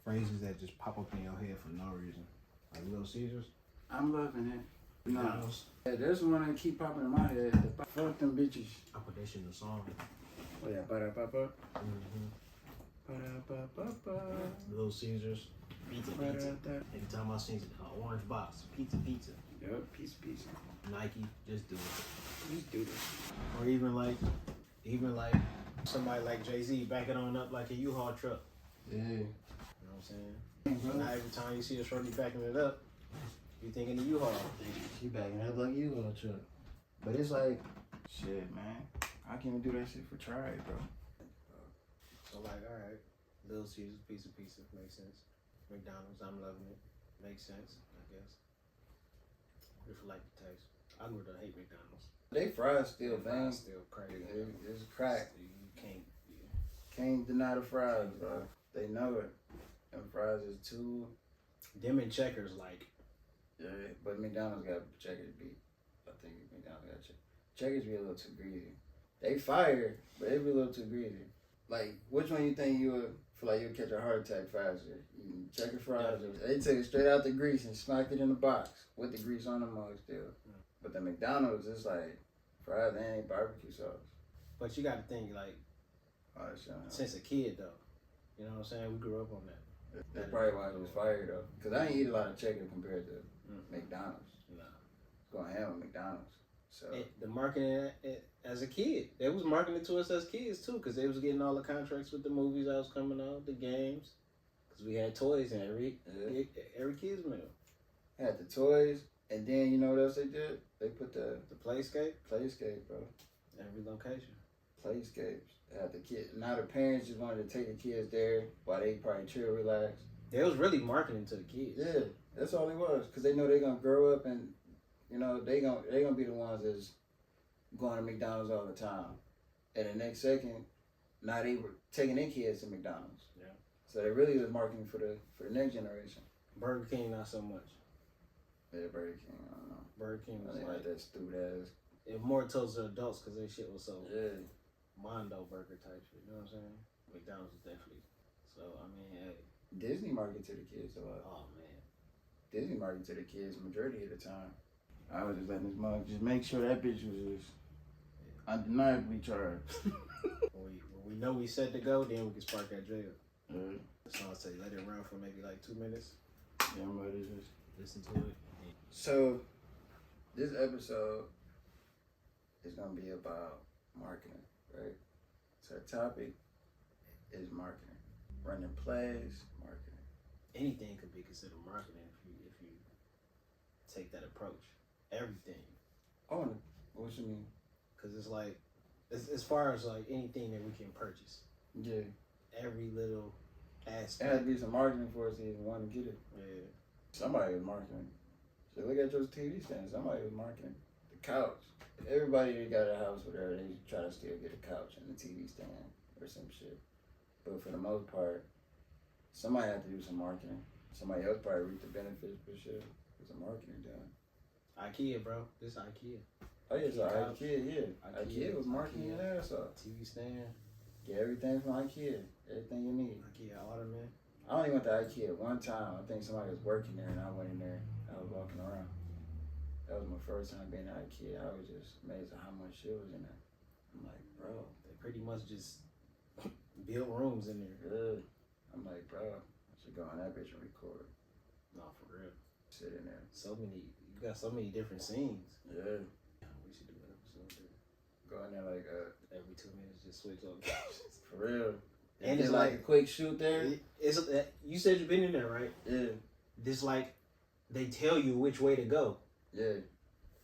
phrases that just pop up in your head for no reason. Like Little Caesars. I'm loving it. No. McDonald's. Yeah, there's one that keep popping in my head. The fuck them bitches. I put that shit in the song. Oh yeah, ba-da-ba-ba. Mm-hmm. Ba-da-ba-ba-ba. Little Caesars. Pizza. Ba-da-da. Every time I see orange box, pizza. Yep, peace. Nike, just do it. Just do this. Or even like somebody like Jay-Z backing on up like a U-Haul truck. Yeah. You know what I'm saying? Now every time you see a shorty backing it up, you thinking the U-Haul. She backing up like you on a truck. But it's like, shit, man. I can't even do that shit for try, bro. So like, all right, Little Caesars, pizza, makes sense. McDonald's, I'm loving it. Makes sense, I guess. If you like the taste. I would hate McDonald's. They fries still, man. Fries still crazy. It's crack. You can't. Can't deny the fries, bro. They know it. Them fries is too. Them and Checkers, like. Yeah, but McDonald's got Checkers beat. I think McDonald's got Checkers be a little too greasy. They fire, but they be a little too greasy. Like, which one you think you would feel like you'll catch a heart attack faster? Eating Checker fries, or they take it straight out the grease and smack it in the box with the grease on the mug still. But the McDonald's, it's like fries and barbecue sauce. But you got to think, like, Oh, since a kid, though. You know what I'm saying? We grew up on that. That's probably why it was fire, though. Because I ain't eat a lot of Checker compared to McDonald's. Nah. Going ham with McDonald's. So The marketing as a kid, they was marketing to us as kids too, because they was getting all the contracts with the movies that was coming out, the games, because we had toys in every kid's meal. Had the toys, and then you know what else they did? They put the Playscape, bro. every location. Playscapes. They had the kid. Now the parents just wanted to take the kids there while they probably chill, relax. They was really marketing to the kids. Yeah, that's all it was, because they know they're gonna grow up and you know they gonna be the ones that's going to McDonald's all the time. And the next second, now they were taking their kids to McDonald's. Yeah. So they really was marketing for the next generation. Burger King, not so much. Yeah, Burger King, I don't know. Burger King was They like that stupid ass. it more towards the adults because their shit was so Yeah. Mondo burger type shit. You know what I'm saying? McDonald's is definitely. So I mean, hey. Disney market to the kids a lot. Oh man. Disney market to the kids majority of the time. I was just letting this mug just make sure that bitch was just undeniably charged. when we know we set to go, then we can spark that jail. Yeah. So I'll say let it run for maybe like 2 minutes. Yeah, but it's just... Listen to it. So, this episode is gonna be about marketing, right? So the topic is marketing. Running plays, marketing. Anything could be considered marketing if you take that approach. Everything. Oh, what you mean? Cause it's like, as far as like anything that we can purchase. Yeah. Every little It aspect. had to be some marketing for us to even want to get it. Yeah. Somebody was marketing. So look at your TV stand. Somebody was marketing. The couch. Everybody that got a house with her, they try to still get a couch and a TV stand or some shit. But for the most part, somebody had to do some marketing. Somebody else probably reaped the benefits for shit. With some marketing done. IKEA, bro. This IKEA. Oh yeah, so Couch. IKEA, yeah. IKEA was marketing your ass off. TV stand. Get everything from IKEA. Everything you need. IKEA Ottoman. I only went to IKEA one time. I think somebody was working there and I went in there. I was walking around. That was my first time being at IKEA. I was just amazed at how much shit was in there. I'm like, bro. They pretty much just build rooms in there. Good. I'm like, bro, I should go on that bitch and record. No, for real. Sit in there. You got so many different scenes. Yeah. We should do an episode there. Go in there like Every 2 minutes, just switch locations. for real. And it's it's like like a quick shoot there. It's you said you've been in there, right? Yeah. This like they tell you which way to go. Yeah.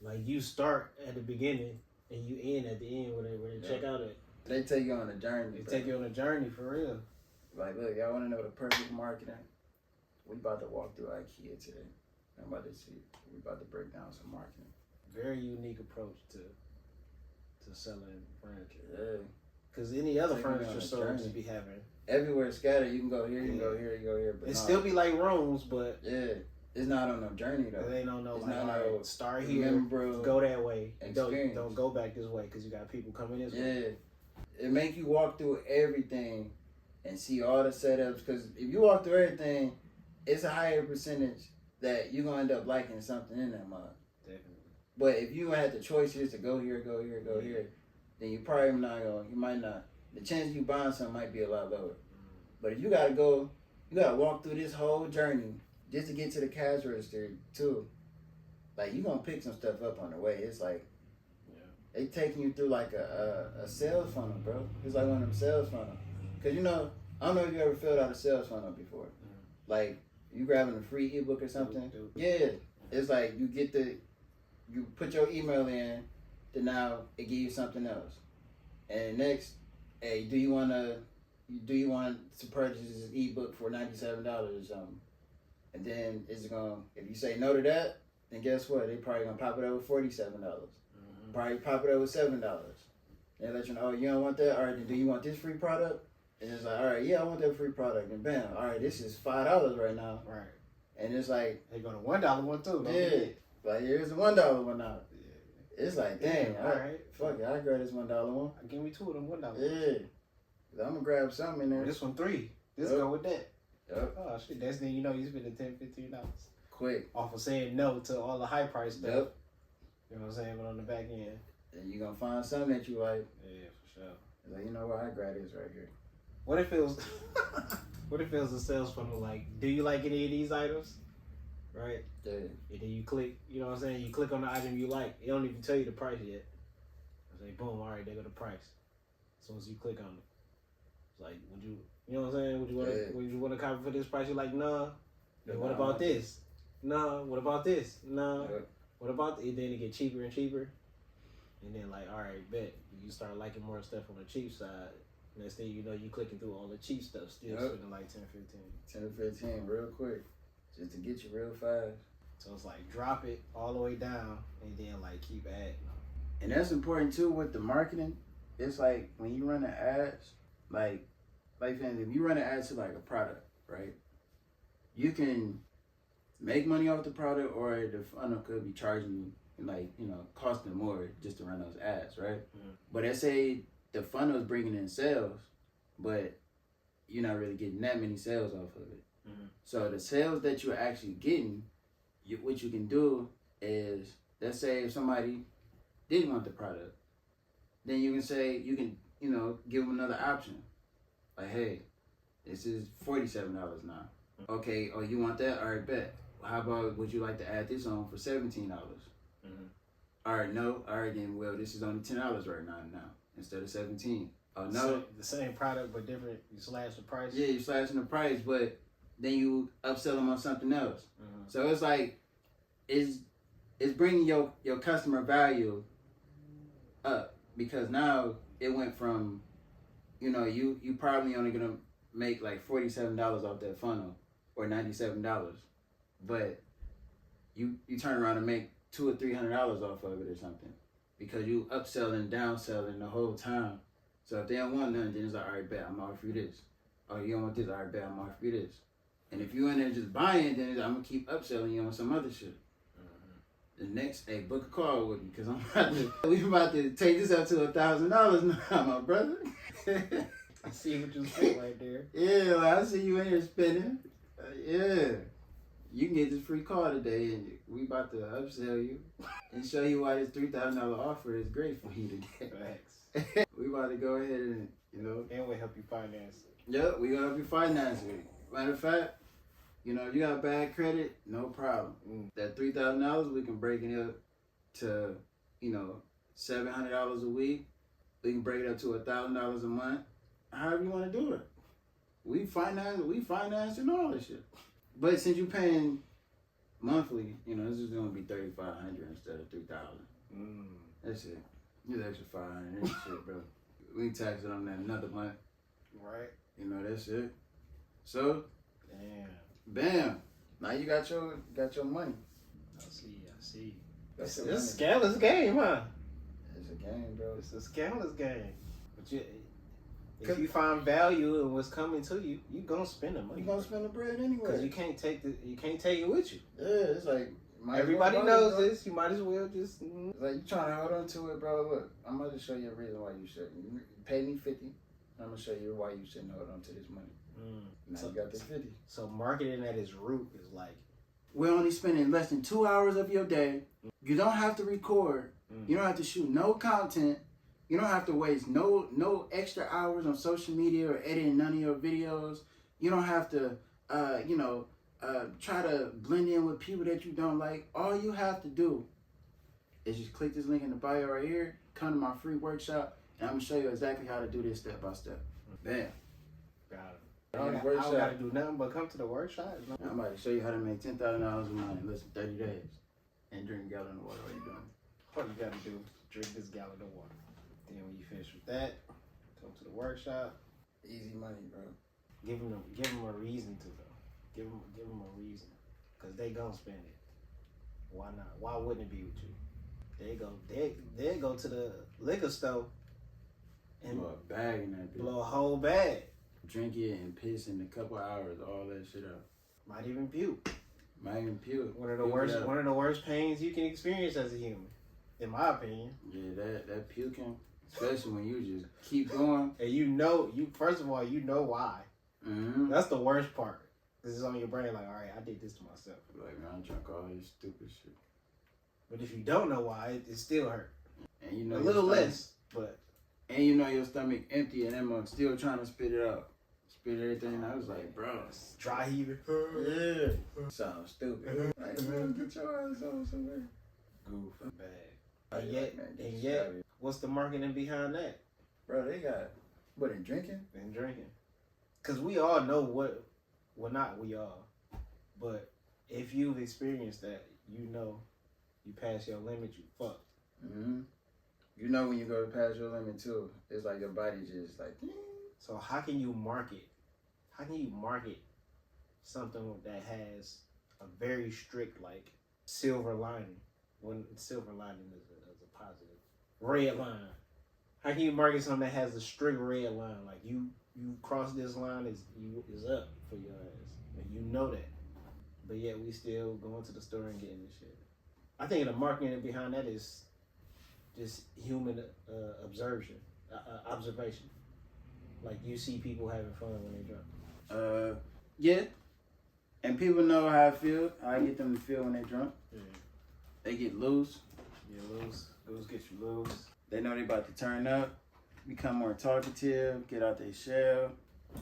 Like you start at the beginning and you end at the end where they check out at. They take you on a journey. They bro. take you on a journey for real. Like, look, y'all want to know the perfect marketing? We about to walk through IKEA today. I'm about to see. We about to break down some marketing. Very unique approach to selling furniture. Yeah. Cause any other Take me on furniture a store journey. just be having. Everywhere scattered. You can go here, you can go here, you go here. But It no, still be like rooms, but yeah. It's not on no journey though. it ain't on no It's like not all no right, start here, memorable go that way, experience. don't go back this way because you got people coming this way. Yeah. It make you walk through everything and see all the setups. Because if you walk through everything, it's a higher percentage that you're gonna end up liking something in that mod. Definitely. But if you had the choices to go here, go here, go here, then you probably not gonna. You might not. The chance you buying something might be a lot lower. But if you gotta go, you gotta walk through this whole journey just to get to the cash register too. Like you gonna pick some stuff up on the way. It's like they taking you through like a sales funnel, bro. It's like one of them sales funnels. Cause you know, I don't know if you ever filled out a sales funnel before. Like you grabbing a free ebook or something. Yeah, it's like you put your email in, then now it gives you something else. And next, hey, do you want to purchase this ebook for $97 or something? And then it's gonna, if you say no to that, then guess what? They probably gonna pop it over $47. Probably pop it over $7. They let you know, oh, you don't want that? All right, then do you want this free product? And it's like, all right, yeah, I want that free product. And bam, all right, this is $5 right now. Right. And it's like, they got a $1 one too. Yeah. Like here's a $1 one now. Yeah. It's like, dang, all right. Fuck it, I grab this $1 one. Give me 2 of them $1. Yeah. I'm gonna grab something in there. This one 3. This go with that. Yep. Oh shit, that's then you know you spending $10, $15. Quick. Off of saying no to all the high price stuff. Yep. You know what I'm saying? But on the back end. And you're gonna find something that you like. Yeah, for sure. It's like, you know what, I grab this right here. What if it was what if it was a sales funnel like, do you like any of these items? Right? Yeah. And then you click, you know what I'm saying? You click on the item you like. It don't even tell you the price yet. I say, boom, all right, there go the price. As soon as you click on it. It's like, would you know what I'm saying? Would you want to copy for this price? You're like, nah. What about this? No. What about this? No. What about it? Then it get cheaper and cheaper. And then like, all right, bet. You start liking more stuff on the cheap side. Next thing you know, you clicking through all the cheap stuff, still spending like 10, 15. 10 to 15 real quick. Just to get you real fast. So it's like drop it all the way down and then like keep adding. And that's important too with the marketing. It's like when you run the ads, like if you run an ad to like a product, right? You can make money off the product, or the funnel could be charging you, like, you know, costing more just to run those ads, right? But let's say the funnel is bringing in sales, but you're not really getting that many sales off of it. So the sales that you're actually getting, what you can do is, let's say if somebody didn't want the product, then you can say, you know, give them another option. Like, hey, this is $47 now. Okay, oh, you want that? All right, bet. How about, would you like to add this on for $17? All right, no. All right, then, well, this is only $10 right now instead of 17. Oh, no. The same product, but different. You slash the price. Yeah, you're slashing the price, but then you upsell them on something else. So it's like, it's bringing your customer value up, because now it went from, you know, you probably only gonna make like $47 off that funnel, or $97, but you turn around and make $200 or $300 off of it or something, because you upselling, downselling the whole time. So if they don't want nothing, then it's like, all right, bet, I'm gonna offer you this. Oh, you don't want this? All right, bet, I'm gonna offer you this. And if you in there just buying, then it's, I'm gonna keep upselling you on some other shit. The next, hey, book a call with me, because we about to take this up to $1,000 now, my brother. I see what you spent right there. Yeah, like, I see you in here spending. Yeah. You can get this free call today, and we about to upsell you and show you why this $3,000 offer is great for you today. Thanks. We about to go ahead and, you know. And we help you finance it. Yep, we gonna help you finance it. Matter of fact, you know, if you got bad credit, no problem. That $3,000, we can break it up to, you know, $700 a week. We can break it up to $1,000 a month. However you want to do it. We financing all this shit. But since you're paying monthly, you know, this is gonna be $3,500 instead of $3,000. That's it. It's extra $500 shit, bro. We can tax it on that another month. Right. You know, that's it. So, damn. Bam. Now you got your money. I see. That's It's a scandalous game, huh? It's a game, bro. It's a scandalous game. But if you find value in what's coming to you, you gonna spend the money. You gonna spend the bread anyway. Because you can't take it with you. Yeah, it's like everybody knows this. You might as well just. It's like you trying to hold on to it, bro. Look, I'm about to show you a reason why you shouldn't. You pay me $50. I'm gonna show you why you shouldn't hold on to this money. Now So- you got the 50. So marketing at its root is like, We're only spending less than 2 hours of your day. You don't have to record. You don't have to shoot no content. You don't have to waste no extra hours on social media or editing none of your videos. You don't have to, try to blend in with people that you don't like. All you have to do is just click this link in the bio right here, come to my free workshop, and I'm gonna show you exactly how to do this step by step. Bam. got it. Yeah, I don't workshop. gotta do nothing but come to the workshop. I'm about to show you how to make $10,000 a month in less than 30 days and drink a gallon of water while you're doing it. All you gotta do is drink this gallon of water. Then when you finish with that, come to the workshop. Easy money, bro. Give them a reason to though. Give them a reason, cause they gonna spend it. Why not? Why wouldn't it be with you? They go to the liquor store and Blow a bag in that bitch. blow a whole bag. Drink it and piss in a couple hours, all that shit up. Might even puke. Might even puke. One of the Puke worst it up. one of the worst pains you can experience as a human, in my opinion. Yeah, that puking, especially when you just keep going. And you first of all, you know why. Mm-hmm. That's the worst part. This is on your brain, like, all right, I did this to myself. Like, man, I drank all this stupid shit. But if you don't know why, it still hurt. And you know A your little stomach- less, but And you know your stomach empty and that mug still trying to spit it out. Spit everything. I was like, bro. dry heaving. Yeah. Sounds stupid. Like, man, get your ass on somewhere. Goof. Bad. Like, And yet, man, get and your yet, shit. what's the marketing behind that? Bro, they got, what, in drinking? And drinking. Because we all know well, not we all, but if you've experienced that, you know you pass your limit, you fucked. Mm-hmm. You know when you go past your limit, too, it's like your body just like, So how can you market? How can you market something that has a very strict like silver lining? When silver lining is a positive red line. How can you market something that has a strict red line? Like you cross this line is up for your ass, and you know that. But yet we still going to the store and getting this shit. I think the marketing behind that is just human observation. Like you see people having fun when they drunk. Yeah. And people know how I feel. How I get them to feel when they drunk. Yeah. They get loose. You lose get you loose. They know they about to turn up. Become more talkative. Get out their shell.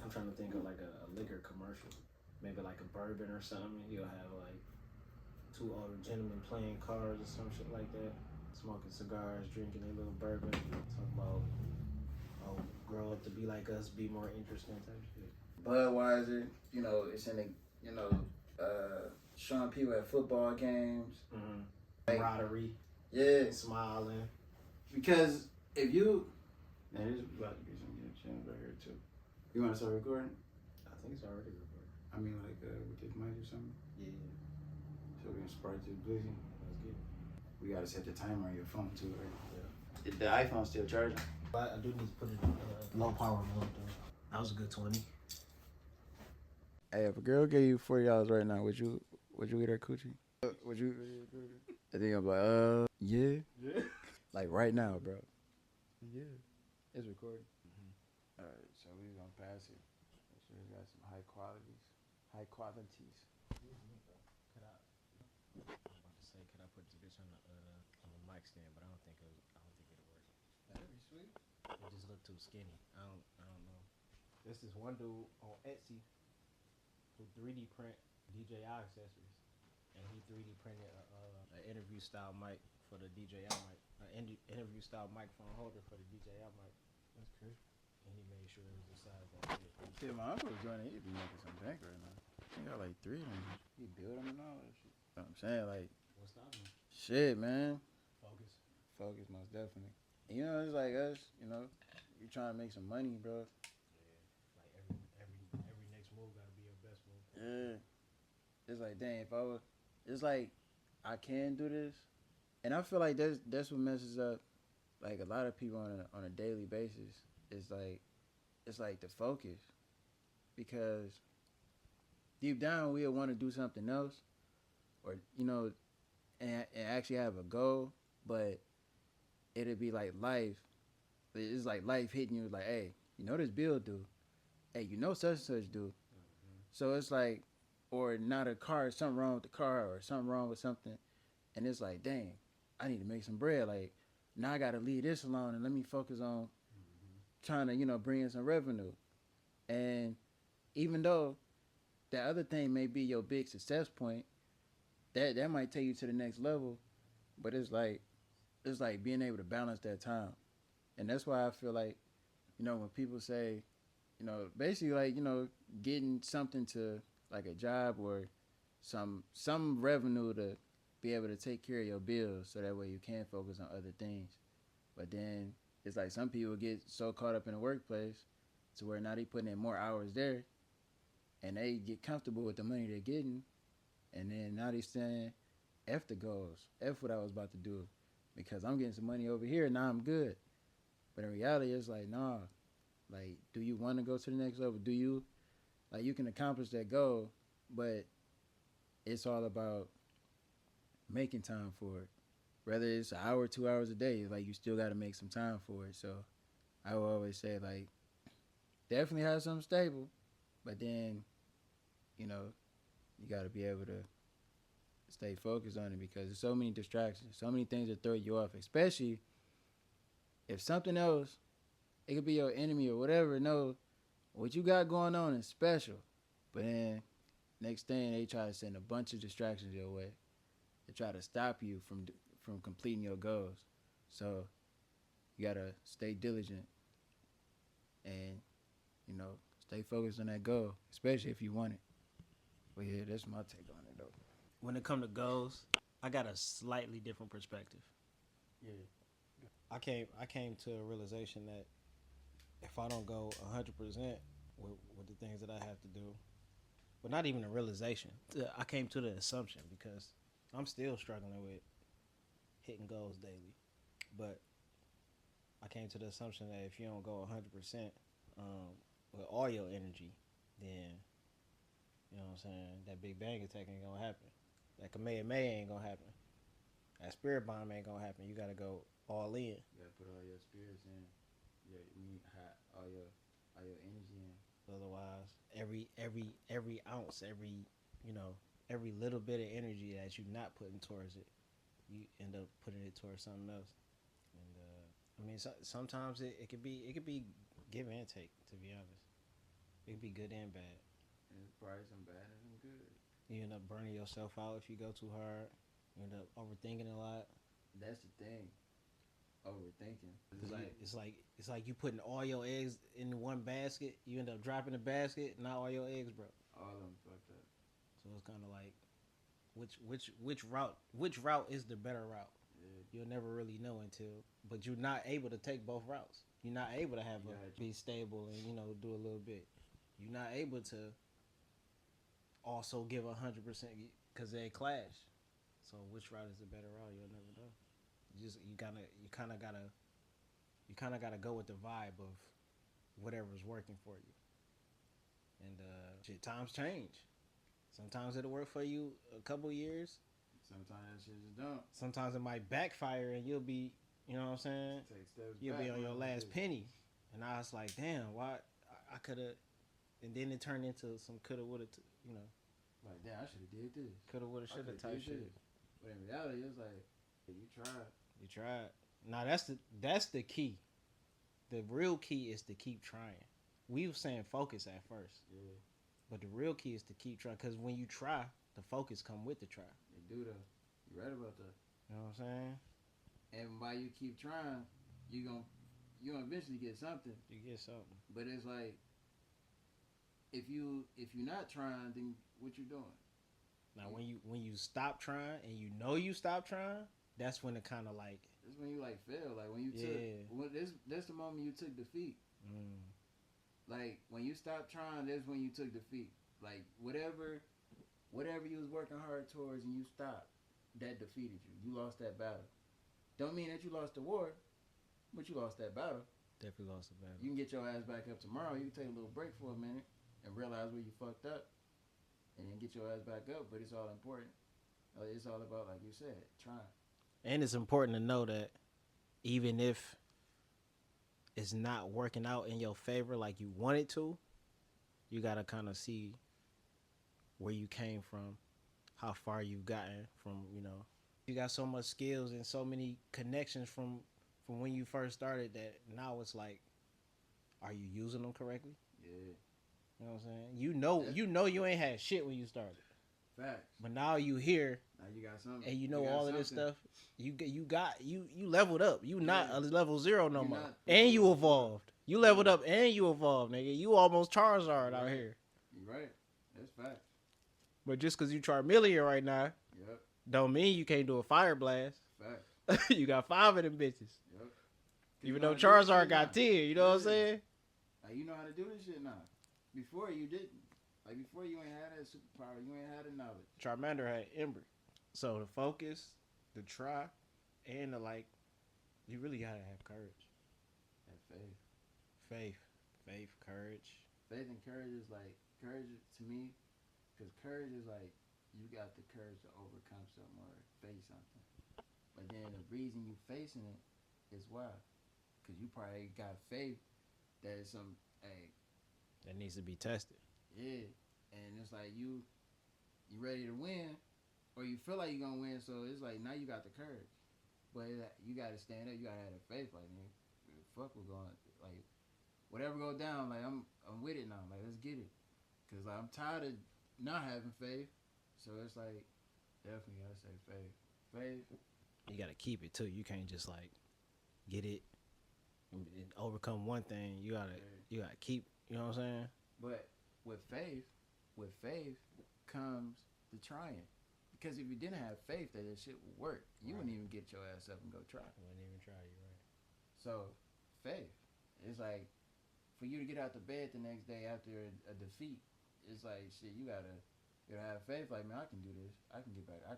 I'm trying to think of like a liquor commercial. Maybe like a bourbon or something. You'll have like two older gentlemen playing cards or some shit like that. Smoking cigars, drinking a little bourbon. Talk about, oh, grow up to be like us, be more interesting type shit. Budweiser, you know, it's in the, showing people at football games. Mm-hmm. Like- Camaraderie, Yeah. smiling. Because if you... Now, this is about to get some channels right here, too. You want to start recording? I think it's already recorded. I mean, like, with this mic or something? Yeah, So we can spark this blizzing. let's get it. We got to set the timer on your phone, too, right? Yeah. The iPhone's still charging? But I do need to put it in low power mode though. That was a good 20. Hey, if a girl gave you $40 right now, would you eat her coochie? Would you? I think I'm like, yeah. Yeah. Like right now, bro. Yeah. It's recording. All right, so we're gonna pass it. Make sure it's got some high qualities. Could I? I'm about to say, could I put this bitch on the mic stand? But I don't think it'll work. That'd be sweet. It just looked too skinny. I don't know. There's this one dude on Etsy who 3D print DJI accessories, and he 3D printed an interview style mic for the DJI mic, an interview style microphone holder for the DJI mic. That's crazy. And he made sure it was the size that fit. Yeah, my uncle was joining. He'd be making some bank right now. He got like 3 of them. He built them and all that shit. You know what I'm saying? Like, What's stopping him? shit, man. Focus. Focus, most definitely. And, you know, it's like us, you know, you trying to make some money, bro. Yeah. Like every next move gotta be your best move. Yeah. It's like, dang, if I was, it's like, I can do this. And I feel like that's what messes up, like, a lot of people on a daily basis. It's like the focus. Because deep down, we'll want to do something else. Or, you know, and actually have a goal. But it'll be like life. It's like life hitting you like, hey, You know this bill due. Hey, you know such and such do. So it's like, or not a car, something wrong with the car or something wrong with something. And it's like, dang, I need to make some bread. Like, now I got to leave this alone and let me focus on trying to, bring in some revenue. And even though that other thing may be your big success point, that might take you to the next level. But it's like being able to balance that time. And that's why I feel like, when people say, basically like, getting something to like a job or some revenue to be able to take care of your bills so that way you can focus on other things. But then it's like some people get so caught up in the workplace to where now they putting in more hours there and they get comfortable with the money they're getting, and then now they saying F the goals, F what I was about to do because I'm getting some money over here, now I'm good. But in reality it's like, nah, like, do you want to go to the next level? Do you, like, you can accomplish that goal, but it's all about making time for it. Whether it's an hour, 2 hours a day, like, you still got to make some time for it. So I will always say, like, definitely have something stable, but then, you got to be able to stay focused on it because there's so many distractions, so many things that throw you off, especially if something else, it could be your enemy or whatever, no, what you got going on is special. But then next thing, they try to send a bunch of distractions your way. They try to stop you from completing your goals. So you got to stay diligent and, stay focused on that goal, especially if you want it. But yeah, that's my take on it, though. When it comes to goals, I got a slightly different perspective. Yeah. I came to a realization that if I don't go 100% with the things that I have to do, but not even a realization, I came to the assumption because I'm still struggling with hitting goals daily. But I came to the assumption that if you don't go 100% with all your energy, then, you know what I'm saying, that Big Bang attack ain't going to happen. That Kamehameha ain't going to happen. That Spirit Bomb ain't going to happen. You got to go all in. You got to put all your spirits in. Yeah, you need all your energy in. Otherwise, every ounce, every little bit of energy that you're not putting towards it, you end up putting it towards something else. And sometimes it could be give and take. To be honest, it could be good and bad. And it's probably some bad and some good. You end up burning yourself out if you go too hard. You end up overthinking a lot. That's the thing. Overthinking. It's like you putting all your eggs in one basket. You end up dropping the basket, not all your eggs, bro. All of them fucked up. So it's kind of like, which route is the better route? Yeah. You'll never really know but you're not able to take both routes. You're not able to be stable and do a little bit. You're not able to also give 100% because they clash. So which route is the better route? You'll never know. You kind of gotta go with the vibe of whatever's working for you. And times change. Sometimes it'll work for you a couple years. Sometimes that shit just don't. Sometimes it might backfire and you'll be, you know what I'm saying? You'll be on your last penny. And I was like, damn, why I could have. And then it turned into some coulda, woulda, Like, damn, I should have did this. Coulda, woulda, shoulda type shit. But in reality, it's like, hey, you tried. You tried. Now that's the key. The real key is to keep trying. We were saying focus at first. Yeah. But the real key is to keep trying, because when you try, the focus come with the try. They do though. You right about that. You know what I'm saying? And while you keep trying, you gonna eventually get something. You get something. But it's like, if you're not trying, then what you doing? Now when you stop trying and you stop trying, that's when it kind of like. That's when you like fail. Like when you that's the moment you took defeat. Mm. Like when you stop trying, that's when you took defeat. Like whatever you was working hard towards and you stopped, that defeated you. You lost that battle. Don't mean that you lost the war, but you lost that battle. Definitely lost the battle. You can get your ass back up tomorrow. You can take a little break for a minute and realize where you fucked up, and then get your ass back up. But it's all important. It's all about, like you said, trying. And it's important to know that even if it's not working out in your favor like you want it to, you gotta kind of see where you came from, how far you've gotten from, you got so much skills and so many connections from when you first started that now it's like, are you using them correctly? Yeah. You know what I'm saying? You ain't had shit when you started, Facts. but now you here Now you got something. and you got all of this something. stuff. You leveled up. You not a level 0 no You're more, not- and you evolved. You leveled up and you evolved, nigga. You almost Charizard out here. You right. That's facts. But just because you Charmeleon right now, Yep. don't mean you can't do a Fire Blast. Facts. You got 5 of them bitches. Yep. Even though Charizard got 10, you know what I'm Yeah. saying? Like, you know how to do this shit now. Before you didn't. Like, before you ain't had that superpower. You ain't had the knowledge. Charmander had Ember. So the focus, the try, and the like, you really gotta have courage. That faith. Faith, courage. Faith and courage is like, courage to me, because courage is like, you got the courage to overcome something or face something. But then the reason you facing it is why. Because you probably got faith that is some, hey, That needs to be tested. yeah. And it's like you ready to win, or you feel like you're going to win, so it's like now you got the courage. But you got to stand up, you got to have the faith, like, man, fuck what's going, like, whatever go down, like, I'm with it now, like, let's get it. Because like, I'm tired of not having faith, so it's like, definitely got to say faith. Faith. You gotta keep it too. You can't just like get it and overcome one thing. You gotta keep. You know what I'm saying? But with faith comes the trying. Because if you didn't have faith that this shit would work, you wouldn't even get your ass up and go try. I wouldn't even try. You right? So, faith. It's like, for you to get out the bed the next day after a defeat, it's like, shit, you gotta have faith. Like, man, I can do this. I can get back. I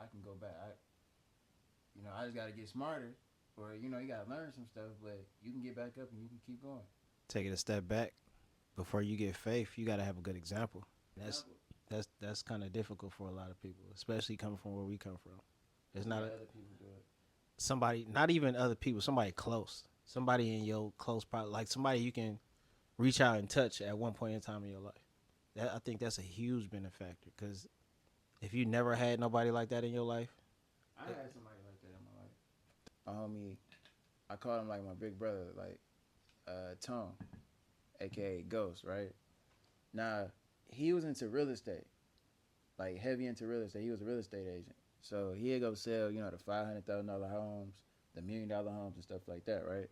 can go back. I just gotta get smarter, or you gotta learn some stuff. But you can get back up and you can keep going. Take it a step back. Before you get faith, you gotta have a good example. That's kind of difficult for a lot of people, especially coming from where we come from. It's not Let other people do it. somebody, not even other people, somebody close, somebody in your close, like somebody you can reach out and touch at one point in time in your life. I think that's a huge benefactor, because if you never had nobody like that in your life, I had somebody like that in my life. My homie, I call him like my big brother, like Tone, aka Ghost, right? Now, he was into real estate, like heavy into real estate. He was a real estate agent. So he'd go sell, the $500,000 homes, the $1 million homes and stuff like that, right?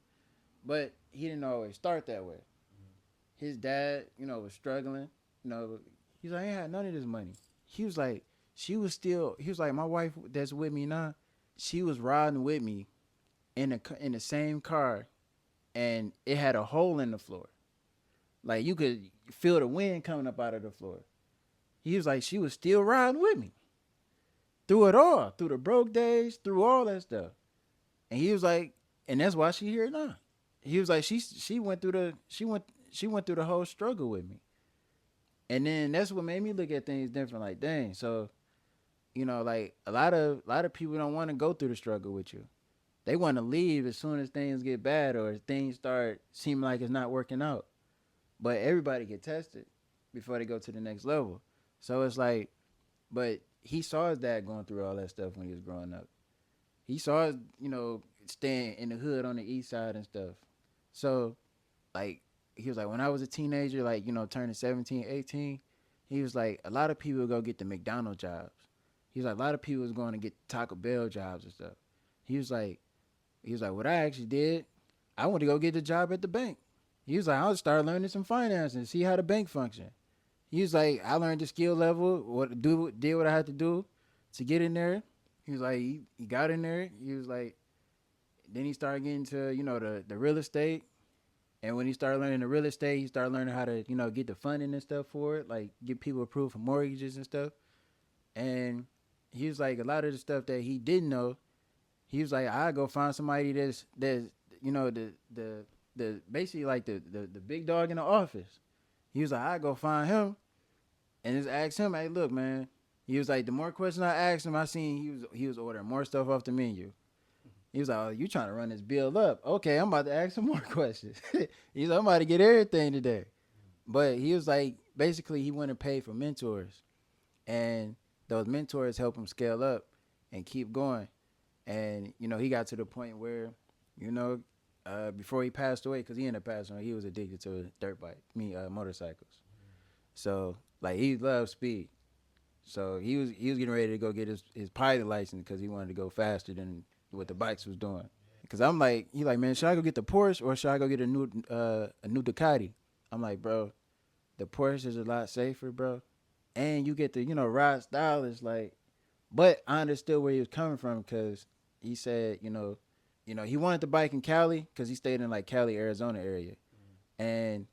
But he didn't always start that way. His dad, was struggling. He's like, I ain't had none of this money. He was like, my wife that's with me now, she was riding with me in the same car, and it had a hole in the floor. Like, you could feel the wind coming up out of the floor. He was like, she was still riding with me. Through it all. Through the broke days, through all that stuff. And he was like, and that's why she here now. He was like, she went through the whole struggle with me. And then that's what made me look at things different. Like, dang, so, like a lot of people don't want to go through the struggle with you. They want to leave as soon as things get bad or things start seeming like it's not working out. But everybody get tested before they go to the next level. So it's like, but he saw his dad going through all that stuff when he was growing up. He saw his, staying in the hood on the east side and stuff. So, like, he was like, when I was a teenager, like, turning 17, 18, he was like, a lot of people would go get the McDonald's jobs. He was like, a lot of people was going to get Taco Bell jobs and stuff. He was like, what I actually did, I went to go get the job at the bank. He was like, I'll start learning some finance and see how the bank function. He was like, I learned the skill level, did what I had to do to get in there. He was like, he got in there. He was like, then he started getting to, the real estate. And when he started learning the real estate, he started learning how to, get the funding and stuff for it, like get people approved for mortgages and stuff. And he was like, a lot of the stuff that he didn't know, he was like, I go find somebody that's the basically like the big dog in the office. He was like, I go find him and just ask him, hey, look, man. He was like, the more questions I asked him, I seen he was ordering more stuff off the menu. He was like, "Oh, you trying to run this bill up? Okay, I'm about to ask some more questions." He's like, "I'm about to get everything today." But he was like, basically, he went and paid for mentors, and those mentors help him scale up and keep going. And he got to the point where, before he passed away, because he ended up passing away, he was addicted to motorcycles. So like he loved speed. So he was getting ready to go get his pilot license because he wanted to go faster than what the bikes was doing. Because I'm like, he like, man, should I go get the Porsche or should I go get a new Ducati? I'm like, bro, the Porsche is a lot safer, bro, and you get the ride style is like. But I understood where he was coming from because he said, he wanted the bike in Cali because he stayed in like Cali, Arizona area, and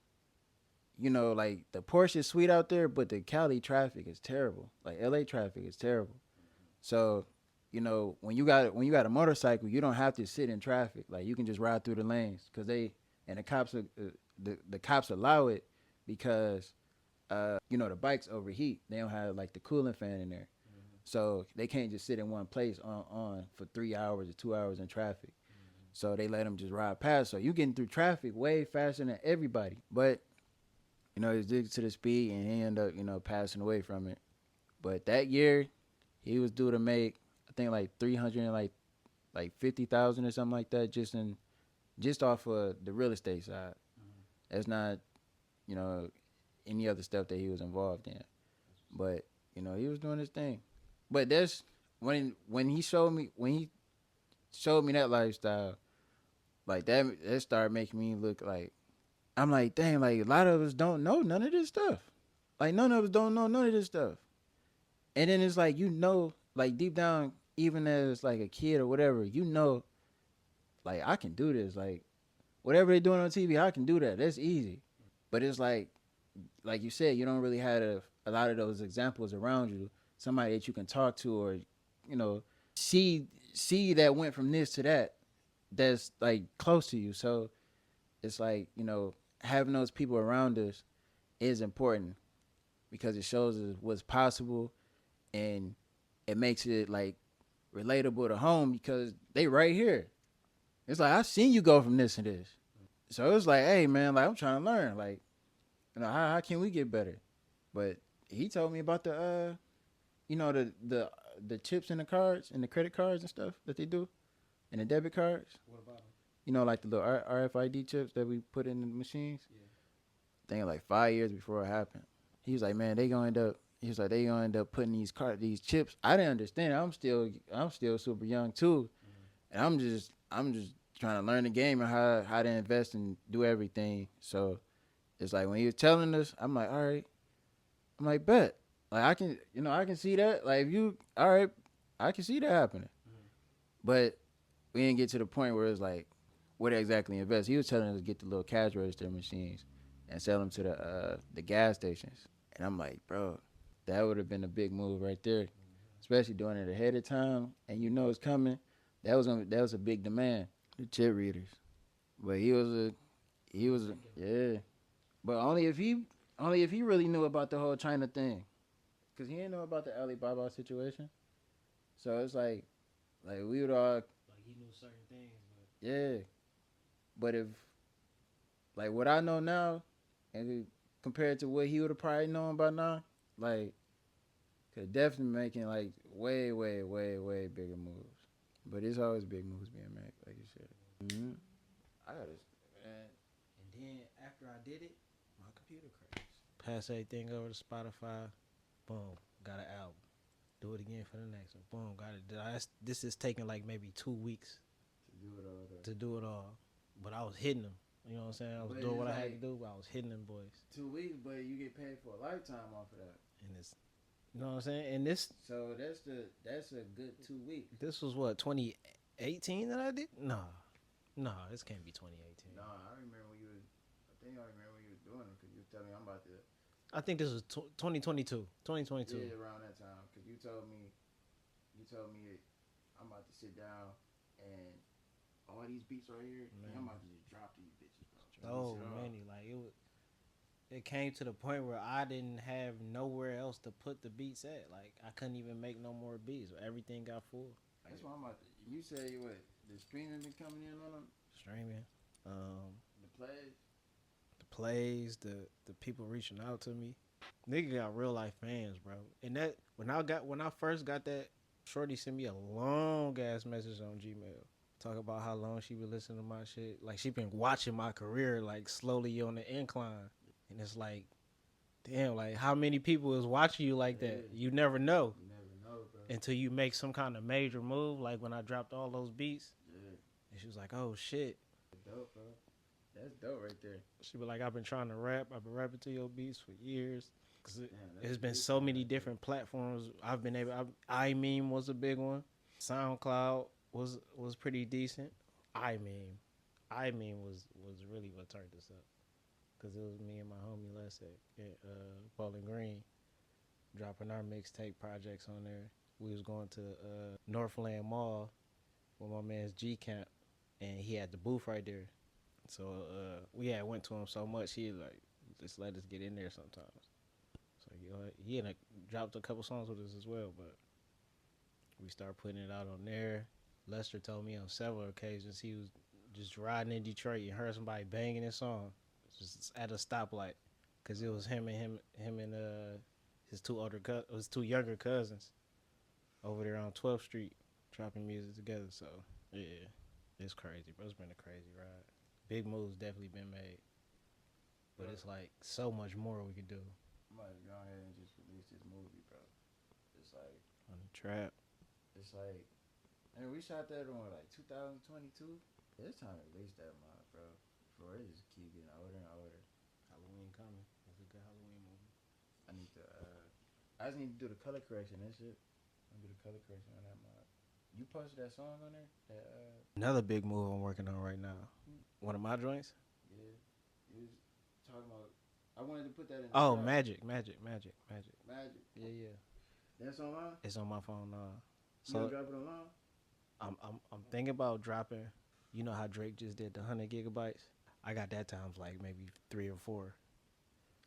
like the Porsche is sweet out there, but the Cali traffic is terrible. Like LA traffic is terrible. So, when you got a motorcycle, you don't have to sit in traffic. Like you can just ride through the lanes because the cops the cops allow it because the bikes overheat. They don't have like the cooling fan in there. So they can't just sit in one place on for 3 hours or 2 hours in traffic. So they let them just ride past. So you getting through traffic way faster than everybody. But he's addicted to the speed, and he ended up passing away from it. But that year, he was due to make I think like 300 like 50,000 or something like that just off of the real estate side. That's not any other stuff that he was involved in. But he was doing his thing. But that's when he showed me that lifestyle, like that started making me look like I'm like, dang, like a lot of us don't know none of this stuff. Like none of us don't know none of this stuff. And then it's like like deep down, even as like a kid or whatever, like I can do this. Like whatever they're doing on TV, I can do that. That's easy. But it's like you said, you don't really have a lot of those examples around you. Somebody that you can talk to or, see that went from this to that, that's like close to you. So it's like, having those people around us is important because it shows us what's possible and it makes it like relatable to home because they right here. It's like, I've seen you go from this and this. So it's like, hey man, like I'm trying to learn. Like, how can we get better? But he told me about the the chips in the cards and the credit cards and stuff that they do, and the debit cards. What about them? Like the little RFID chips that we put in the machines. Yeah. I think like 5 years before it happened. He was like, man, they gonna end up putting these chips. I didn't understand. I'm still super young too, and I'm just trying to learn the game and how to invest and do everything. So it's like when he was telling us, I'm like, all right. I'm like, bet. Like I can see that. Like if you, all right, I can see that happening. But we didn't get to the point where it's like, where to exactly invest. He was telling us to get the little cash register machines and sell them to the gas stations. And I'm like, bro, that would have been a big move right there, especially doing it ahead of time and it's coming. That was a big demand. The chip readers, but he was yeah, but only if he really knew about the whole China thing. Cause he didn't know about the Alibaba situation, so it's like we would all like he knew certain things, but yeah. But if like what I know now, and compared to what he would have probably known by now, like could definitely making like way bigger moves. But it's always big moves being made, like you said. Mm-hmm. I gotta man. And then after I did it, my computer crashed. Pass everything over to Spotify. Boom, got an album. Do it again for the next one. Boom, got it. This is taking like maybe 2 weeks to do it all. But I was hitting them. You know what I'm saying? I was doing what I had to do, but I was hitting them boys. 2 weeks, but you get paid for a lifetime off of that. And it's, you know what I'm saying? And this. So that's a good 2 weeks. This was what, 2018 that I did? No, this can't be 2018. No, I remember when you was doing it because you were telling me I'm about to. I think this was 2022. 2022. Yeah, around that time. Because you told me I'm about to sit down and all these beats right here, I'm about to just drop these bitches, bro. Oh, man, like it came to the point where I didn't have nowhere else to put the beats at. Like I couldn't even make no more beats. Everything got full. That's why I'm about to. You said The streaming been coming in on them. Streaming. The plays. The plays, the people reaching out to me. Nigga got real life fans, bro. And that when I first got that, Shorty sent me a long ass message on Gmail. Talk about how long she been listening to my shit. Like she been watching my career like slowly on the incline. And it's like, damn, like how many people is watching you like that? Yeah. You never know You never know, bro. until you make some kind of major move. Like when I dropped all those beats, Yeah. and she was like, "Oh shit." Dope, bro. That's dope right there. She be like, "I've been trying to rap. I've been rapping to your beats for years." Cause Damn, there's been so many different platforms I've been able. iMeme was a big one. SoundCloud was pretty decent. iMeme was really what turned us up. Cause it was me and my homie Lesek at Bowling Green dropping our mixtape projects on there. We was going to Northland Mall with my man's G Camp, and he had the booth right there. So we had went to him so much, he like just let us get in there sometimes. So he had dropped a couple songs with us as well, but we started putting it out on there. Lester told me on several occasions he was just riding in Detroit and heard somebody banging his song just at a stoplight, cause it was him and his two younger cousins over there on 12th Street dropping music together. So yeah, it's crazy, bro. It's been a crazy ride. Big moves definitely been made, but it's like so much more we could do. Might go ahead and just release this movie, bro. It's like On the trap. It's like, and we shot that on like 2022. It's time to release that mod, bro. Before it just keep getting older and older. Halloween coming. It's a good Halloween movie. I need to. I just need to do the color correction. That shit. I'm gonna do the color correction on that mod. You posted that song on there? That Another big move I'm working on right now. One of my joints. yeah. You was talking about. I wanted to put that in. Oh, the Magic. Magic. Yeah. That's online. It's on my phone now. You So gonna drop it online? I'm thinking about dropping. You know how Drake just did the 100 gigabytes. I got that times like maybe 3 or 4.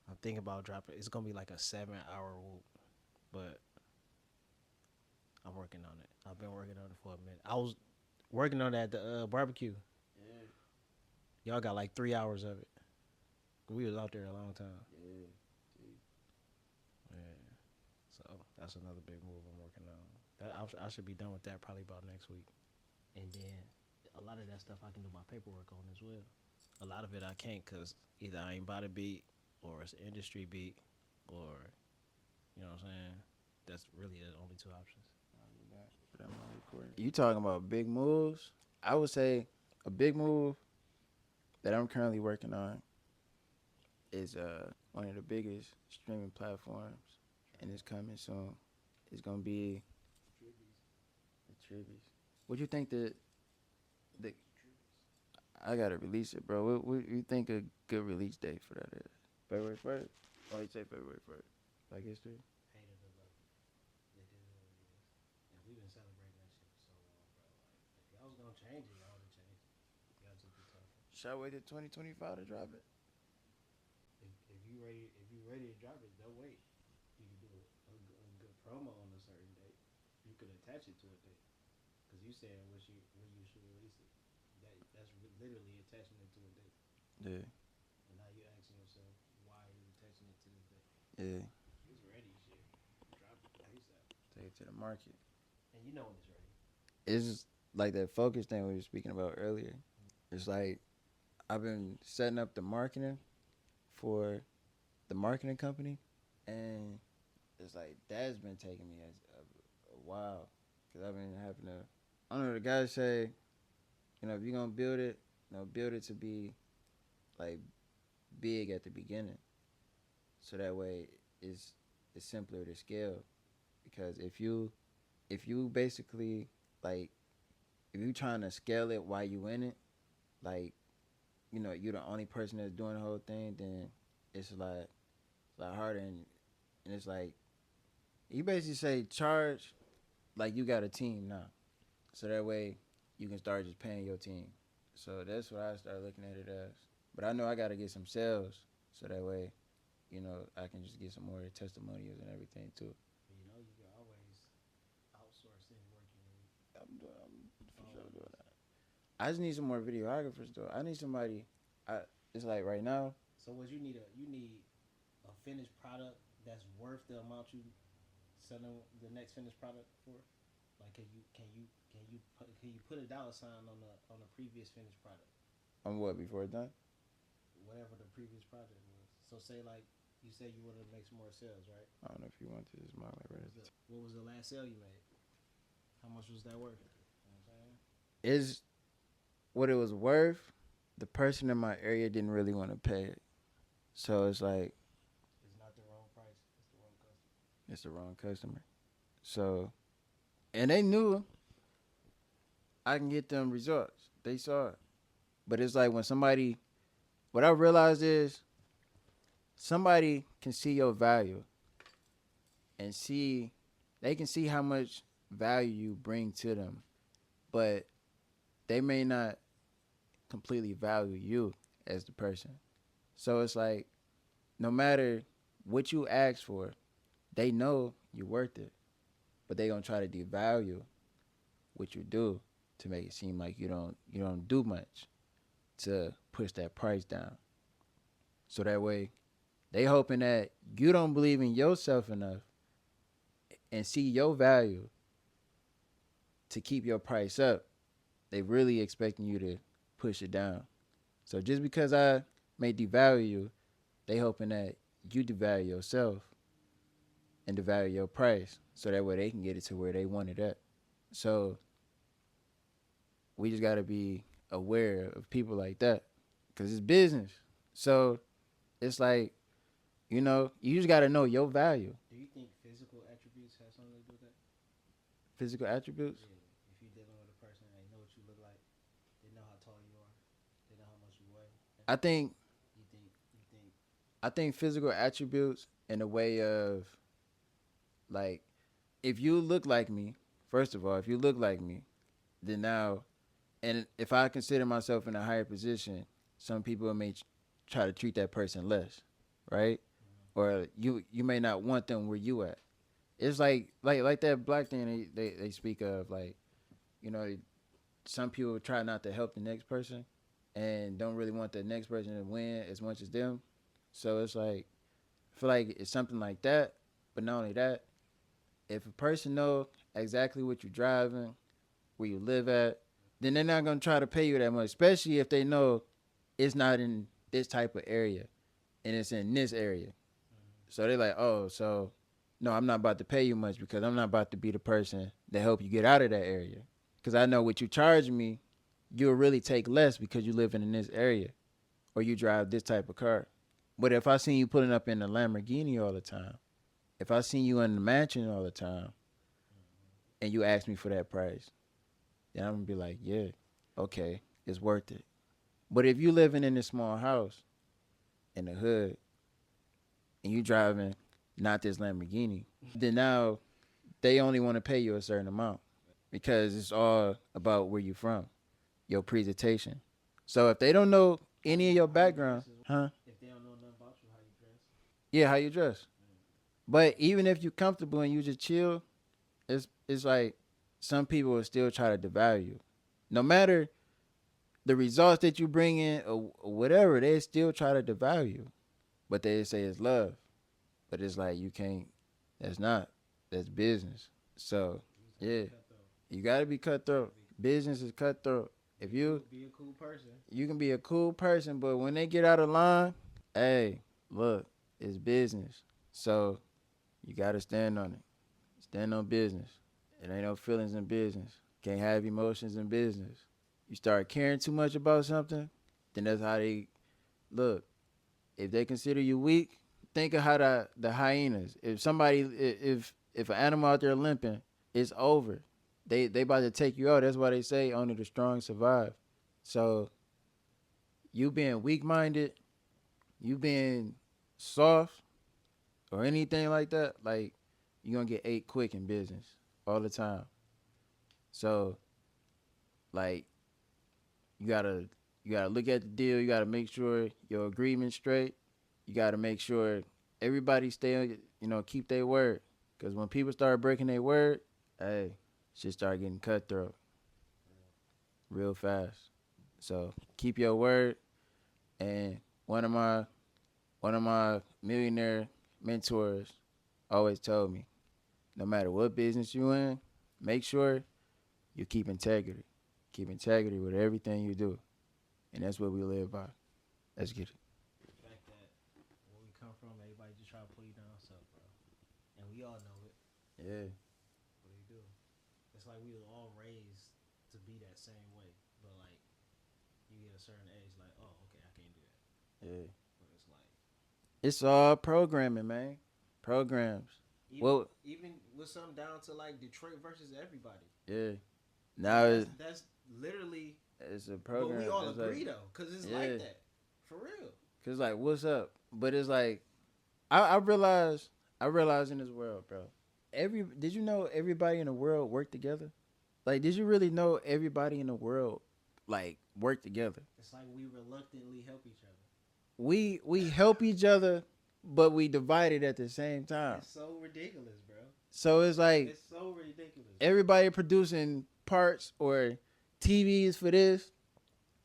I'm thinking about dropping. It's gonna be like a 7-hour whoop, but I'm working on it. I've been working on it for a minute. I was working on that at the barbecue. Yeah. Y'all got like 3 hours of it. We was out there a long time. Yeah. Yeah. So that's another big move I'm working on. I should be done with that probably about next week. And then a lot of that stuff I can do my paperwork on as well. A lot of it I can't because either I ain't bought a beat or it's an industry beat or, you know what I'm saying? That's really the only two options. You talking about big moves? I would say a big move that I'm currently working on is one of the biggest streaming platforms, and it's coming soon. It's gonna be the Tribbies. What you think the I gotta release it, bro. What you think a good release date for that is? February 1st? Oh, you say February 1st. Black History? Hate it or love it. It is what it is. And we've been celebrating that shit for so long, bro. Like, if y'all was gonna change it, y'all would have changed it. Y'all just be talking. Should I wait till 2025 to drop it? If you ready to drop it, don't wait. You can do a good promo on a certain date. You could attach it to a date. Cause you said when you should release it. That's literally attaching it to a date. Yeah. And now you're asking yourself why are you attaching it to this date? Yeah. It's ready, shit. Drop it ASAP. Take it to the market. And you know when it's ready. It's just like that focus thing we were speaking about earlier. It's like I've been setting up the marketing for the marketing company, and it's like that's been taking me a while because I've been having to. I don't know. The guys say, you know, if you're gonna build it, you know, build it to be like big at the beginning, so that way it's simpler to scale. Because if you basically like if you trying to scale it while you in it, like, you know, you're the only person that's doing the whole thing, then it's a lot harder, and it's like you basically say charge like you got a team now, so that way you can start just paying your team. So that's what I started looking at it as. But I know I got to get some sales, so that way, you know, I can just get some more testimonials and everything too. You know, you can always outsource any work you need. I'm for sure doing that. I just need some more videographers though. I need somebody. It's like right now. So what you need a finished product that's worth the amount you selling the next finished product for. Like can you put a dollar sign on the previous finished product, On what before it's done? whatever the previous project was. So say like you say you want to make some more sales, right? I don't know if you want to. This mic like right. What was the last sale you made? How much was that worth? You know what I'm saying? Is what it was worth. The person in my area didn't really want to pay it, so it's like It's not the wrong price. It's the wrong customer. it's the wrong customer. So, and they knew I can get them results. They saw it, but it's like when somebody. What I realized is somebody can see your value and see they can see how much value you bring to them, but they may not completely value you as the person. So it's like no matter what you ask for, they know you're worth it, but they gonna try to devalue what you do to make it seem like you don't do much to push that price down. So that way they hoping that you don't believe in yourself enough and see your value to keep your price up. They really expecting you to push it down. So just because I may devalue you, they hoping that you devalue yourself and devalue your price so that way they can get it to where they want it at. So we just got to be aware of people like that because it's business. So it's like, you just got to know your value. Do you think physical attributes have something to do with that? Physical attributes? Yeah. If you're dealing with a person, they know what you look like. They know how tall you are. They know how much you weigh. I think You think I think physical attributes in a way of like if you look like me, first of all, if you look like me, then now and if I consider myself in a higher position, some people may try to treat that person less, right? Or you may not want them where you at. It's like that black thing they speak of, like, some people try not to help the next person and don't really want the next person to win as much as them. So it's like I feel like it's something like that. But not only that, if a person know exactly what you're driving, where you live at, then they're not gonna try to pay you that much, especially if they know it's not in this type of area and it's in this area. So they're like, oh, so no, I'm not about to pay you much because I'm not about to be the person that help you get out of that area. Because I know what you charge me, you'll really take less because you living in this area or you drive this type of car. But if I seen you pulling up in a Lamborghini all the time, if I seen you in the mansion all the time, and you ask me for that price, then I'm gonna be like, yeah, okay, it's worth it. But if you living in a small house in the hood and you driving not this Lamborghini, then now they only want to pay you a certain amount because it's all about where you from, your presentation. So if they don't know any of your background, if they don't know nothing about you, how you dress. yeah, how you dress. But even if you're comfortable and you just chill, it's like some people will still try to devalue you. No matter the results that you bring in or whatever, they still try to devalue you. But they say it's love. But it's like you can't, that's business. So, yeah, you got to be cutthroat. Business is cutthroat. If you Be a cool person. you can be a cool person, but when they get out of line, hey, look, it's business. So you gotta stand on it. Stand on business. It ain't no feelings in business. Can't have emotions in business. You start caring too much about something, then that's how they look. If they consider you weak, think of how the hyenas. If an animal out there limping, it's over. They about to take you out. That's why they say only the strong survive. So you being weak-minded, you being soft, or anything like that, like you're gonna get ate quick in business all the time. So like you gotta look at the deal, you gotta make sure your agreement's straight. You gotta make sure everybody stay, keep their word. Cause when people start breaking their word, hey, shit start getting cutthroat. real fast. So keep your word. And one of my millionaire mentors always told me, no matter what business you in, make sure you keep integrity. Keep integrity with everything you do. And that's what we live by. Let's get it. The fact that where we come from, everybody just try to pull you down, so bro, and we all know it. Yeah. What do you do? It's like we were all raised to be that same way, but like you get a certain age, like, oh, okay, I can't do that. Yeah. But it's like It's all programming, man. Programs. even with something down to like Detroit versus everybody. Yeah. Now That's literally. it's a But program. we all It's agree like, though, cause it's Yeah. like that for real. Cause like, what's up? But it's like, I realize in this world, bro. Did you know everybody in the world work together? Like, did you really know everybody in the world like work together? It's like we reluctantly help each other. We help each other, but we divide it at the same time. It's so ridiculous, bro. So it's like It's so ridiculous. everybody producing parts or TVs for this.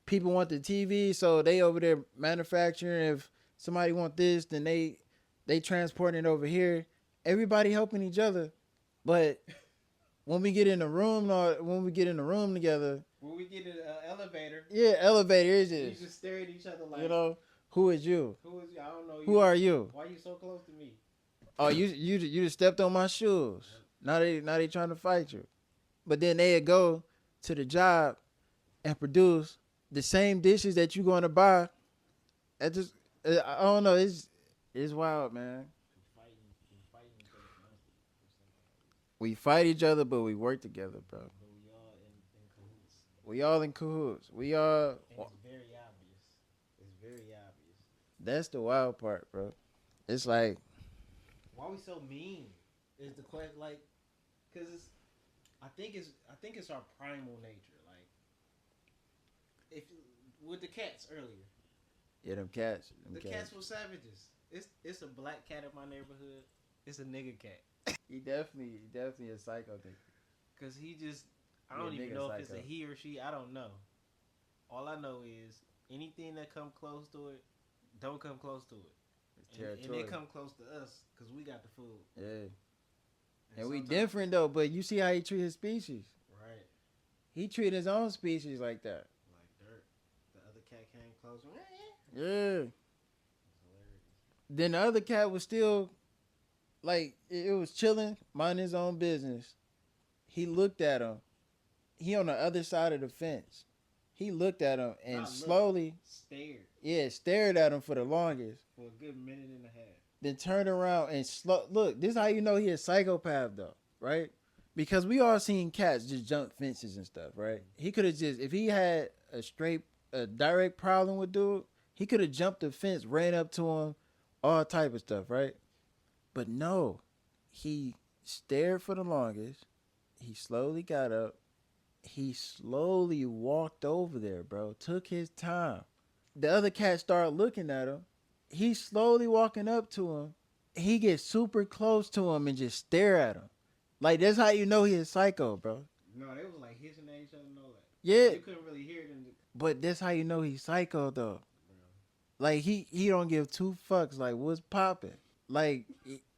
People want the TV, so they over there manufacturing. If somebody want this, then they transporting it over here. Everybody helping each other, but when we get in the room, or when we get in the room together, When we get in an elevator, yeah, elevator is we just, just stare at each other like, you know, who is you? who is you? I don't know you. Who are you? Why you so close to me? Oh, you just stepped on my shoes. Now they trying to fight you, but then they go to the job and produce the same dishes that you going to buy. That just I don't know. It's wild, man. We fighting each other constantly. We fight each other, but we work together, bro. But we all in cahoots. We all in cahoots. We all. And it's very obvious. It's very obvious. That's the wild part, bro. It's like, Why we so mean? Is the question like? Cause I think it's our primal nature. Like, if with the cats earlier, yeah, them cats. the cats were savages. It's a black cat in my neighborhood. It's a nigga cat. He definitely a psycho thing. Cause he just, I Yeah, don't even nigga know if it's a psycho. he or she. I don't know. All I know is anything that come close to it, don't come close to it. It's And territorial. they come close to us because we got the food. Yeah. And we sometimes- different though, but you see how he treat his species. Right. He treat his own species like that. Like dirt. The other cat came close. Yeah. It's hilarious. Then the other cat was still, like, it was chilling, minding his own business. He looked at him. He on the other side of the fence. He looked at him and Not look. slowly, stared at him for the longest. for a good minute and a half. Then turned around and look. This is how you know he a psychopath though, right? Because we all seen cats just jump fences and stuff, right? He could have just, if he had a direct problem with dude, he could have jumped the fence, ran up to him, all type of stuff, right? But no, he stared for the longest. He slowly got up. He slowly walked over there, bro. Took his time. The other cat started looking at him. He's slowly walking up to him. He gets super close to him and just stare at him. Like, that's how you know he's a psycho, bro. No, they was like hissing at each other and all that. Yeah, You couldn't really hear it in the. but that's how you know he's psycho, though. Bro. Like, he don't give two fucks. Like, what's popping? Like,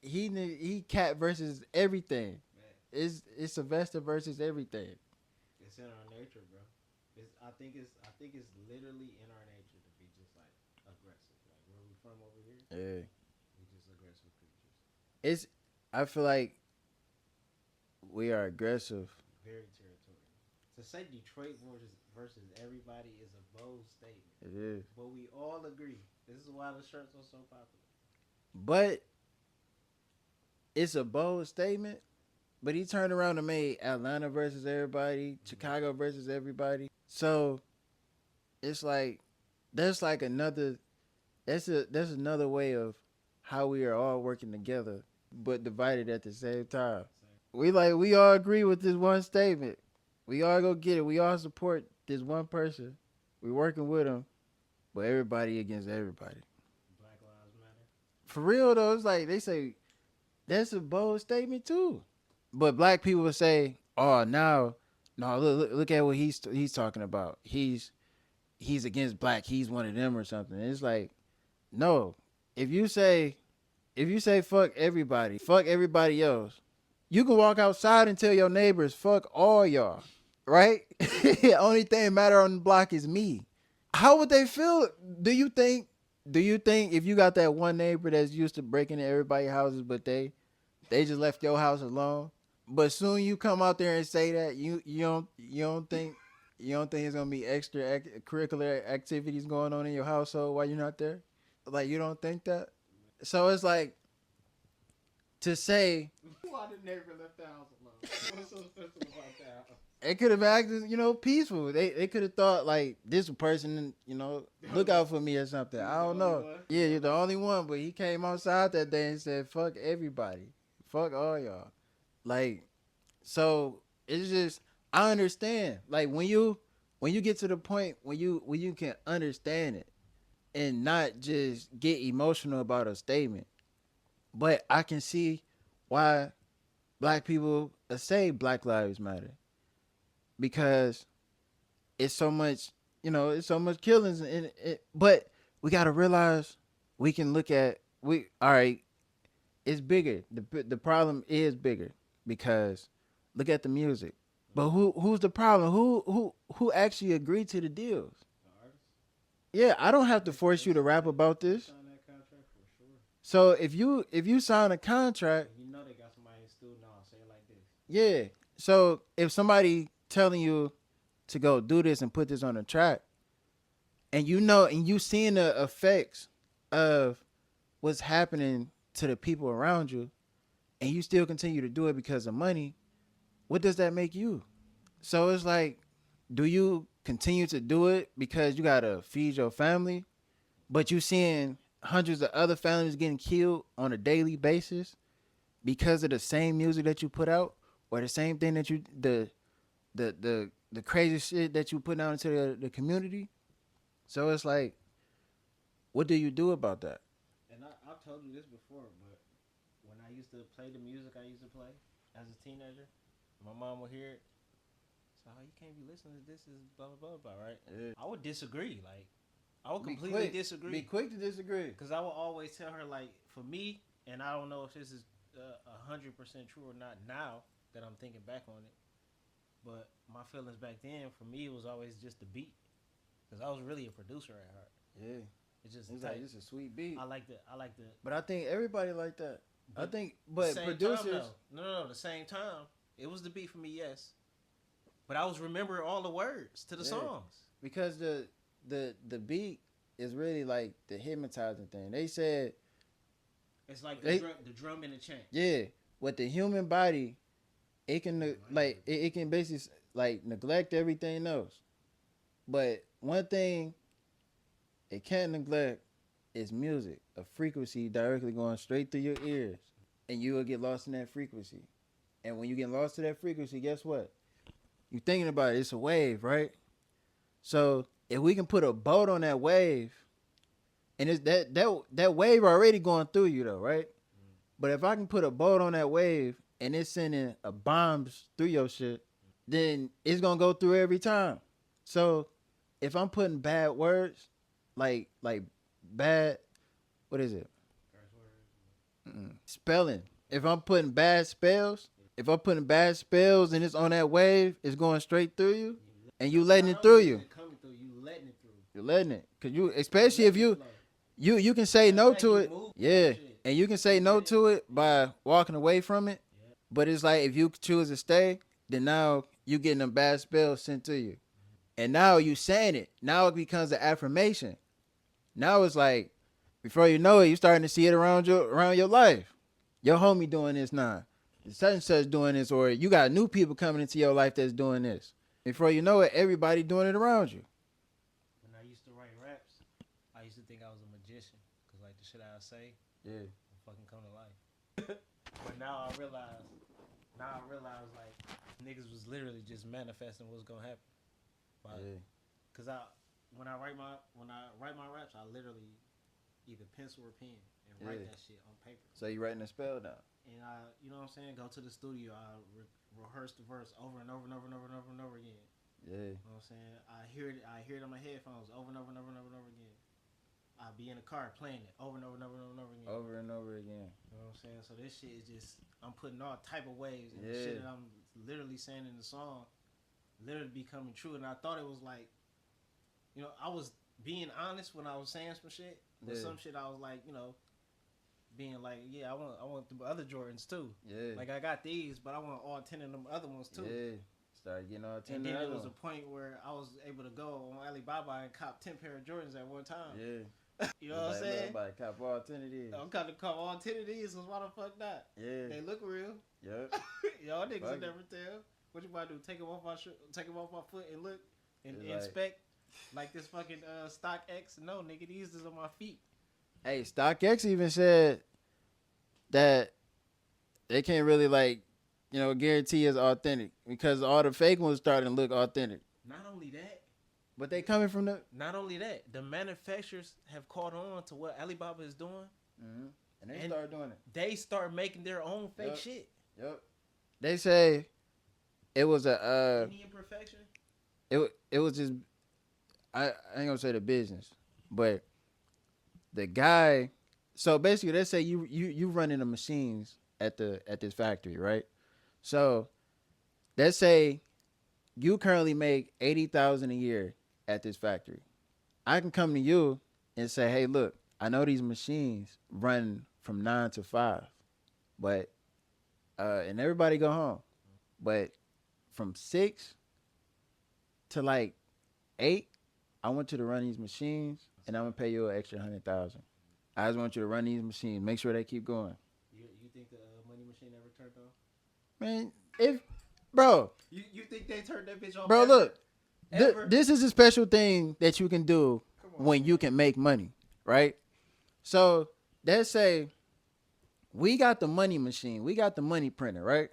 he cat versus everything. Man, It's Sylvester versus everything. it's in our nature, bro. I think it's literally in our nature to be just like aggressive. Like where we from over here, Yeah. we just aggressive creatures. I feel like we are aggressive. Very territorial. To say Detroit versus everybody is a bold statement, It is. but we all agree. This is why the shirts are so popular. But it's a bold statement. But he turned around and made Atlanta versus everybody, Chicago versus everybody. So it's like that's another way of how we are all working together, but divided at the same time. We all agree with this one statement. We all go get it. We all support this one person. We working with him, but everybody against everybody. Black Lives Matter. For real though, it's like they say that's a bold statement too. But black people would say, "Oh, now No, look at what he's talking about. He's against black. He's one of them or something. It's like, no. If you say fuck everybody else, you can walk outside and tell your neighbors fuck all y'all, right? Only thing matter on the block is me. How would they feel? Do you think if you got that one neighbor that's used to breaking into everybody's houses, but they just left your house alone, but soon you come out there and say that you don't think there's gonna be extra curricular activities going on in your household while you're not there? Like, you don't think that? So it's like, to say Why the neighbor left the house alone? What's so special about that? it could have acted, peaceful. They could have thought like, this person, look out for me or something. I don't know. Yeah, you're the only one. But he came outside that day and said, "Fuck everybody, fuck all y'all." Like, so it's just, I understand. Like, when you get to the point when you can understand it and not just get emotional about a statement. But I can see why black people say Black Lives Matter, because it's so much, killings in it. But we got to realize, we can look at, all right, it's bigger. The problem is bigger, because look at the music. But who's the problem? Who actually agreed to the deals? Yeah, I don't have to force you to rap about this. So if you sign a contract, they got somebody in studio now, say it like this. yeah. So if somebody telling you to go do this and put this on the track, and you seeing the effects of what's happening to the people around you, and you still continue to do it because of money, what does that make you? So it's like, do you continue to do it because you gotta feed your family, but you seeing hundreds of other families getting killed on a daily basis because of the same music that you put out, or the same thing that you the crazy shit that you put out into the community? So it's like, what do you do about that? And I've told you this before, but when I used to play the music I used to play as a teenager, my mom would hear it. So, you can't be listening to this, is blah blah blah blah, right? Yeah. I would disagree. Like, I would completely disagree. Be quick to disagree. Because I will always tell her, like, for me, and I don't know if this is 100% true or not now that I'm thinking back on it, but my feelings back then, for me, it was always just the beat. Because I was really a producer at heart. Yeah. It's like, it's a sweet beat. I like the. But I think everybody like that. But producers. No. The same time, it was the beat for me, yes. But I was remembering all the words to the songs. Because the beat is really like the hypnotizing thing. They said it's like the drum and the chant. Yeah, with the human body, it can it can basically like neglect everything else. But one thing it can't neglect is music, a frequency directly going straight through your ears, and you will get lost in that frequency. And when you get lost to that frequency, guess what? You thinking about it, it's a wave, right? So if we can put a boat on that wave, and it's that wave already going through you though, right? But if I can put a boat on that wave and it's sending a bombs through your shit, then it's gonna go through every time. So if I'm putting bad words, like bad, what is it? Spelling. If I'm putting bad spells, and it's on that wave, it's going straight through you, and you letting it through you. You're letting it, cause you, especially if you can say no to it. Yeah, and you can say no to it by walking away from it. But it's like, if you choose to stay, then now you getting them bad spells sent to you, and now you saying it. Now it becomes an affirmation. Now it's like, before you know it, you starting to see it around your life. Your homie doing this now. Such and such doing this, or you got new people coming into your life that's doing this. Before you know it, everybody doing it around you. When I used to write raps, I used to think I was a magician, because like the shit I say, yeah, will fucking come to life. But now I realize like, niggas was literally just manifesting what's gonna happen. Cause when I write my raps, I literally either pencil or pen and write that shit on paper. So you writing a spell down. And you know what I'm saying? Go to the studio. I rehearse the verse over and over and over and over and over and over again. Yeah. You know what I'm saying? I hear it on my headphones over and over and over and over and over again. I'll be in the car playing it over and over and over and over again. Over and over again. You know what I'm saying? So this shit is just, I'm putting all type of waves, and the Yeah. shit that I'm literally saying in the song literally becoming true. And I thought it was like, you know, I was being honest when I was saying some shit, but Yeah. some shit I was like, you know, being like, yeah, I want the other Jordans too. Yeah. Like I got these, but I want all 10 of them other ones too. Yeah. Started getting all 10 And then of there them. was a point where I was able to go on Alibaba and cop 10 pair of Jordans at one time. Yeah. You know what I'm saying? Everybody cop all 10 of these. I'm kind of cop all 10 of these, cause why the fuck not? Yeah. They look real. Yep. Y'all niggas Fuck will it. never tell. What you about to do? Take them off my foot and look and It's like- inspect like this fucking Stock X? No, nigga, these is on my feet. Hey, StockX even said that they can't really guarantee it's authentic because all the fake ones starting to look authentic. Not only that, But they coming from the the manufacturers have caught on to what Alibaba is doing. and they And- start doing it. They start making their own fake Yup. shit. Yep. They say it was a Any imperfection? it was just I ain't gonna say the business, but the guy. So basically, let's say you running the machines at this factory, right? So let's say you currently make 80,000 a year at this factory. I can come to you and say, hey, look, I know these machines run from 9 to 5, but and everybody go home, but from 6 to like 8, I want you to run these machines, and I'm gonna pay you an extra 100,000. I just want you to run these machines, make sure they keep going. You think the money machine ever turned off? Man, bro, You think they turned that bitch off? bro, ever? look, Ever? this is a special thing that you can do Come on, when you can make money, right? So let's say we got the money machine, we got the money printer, right?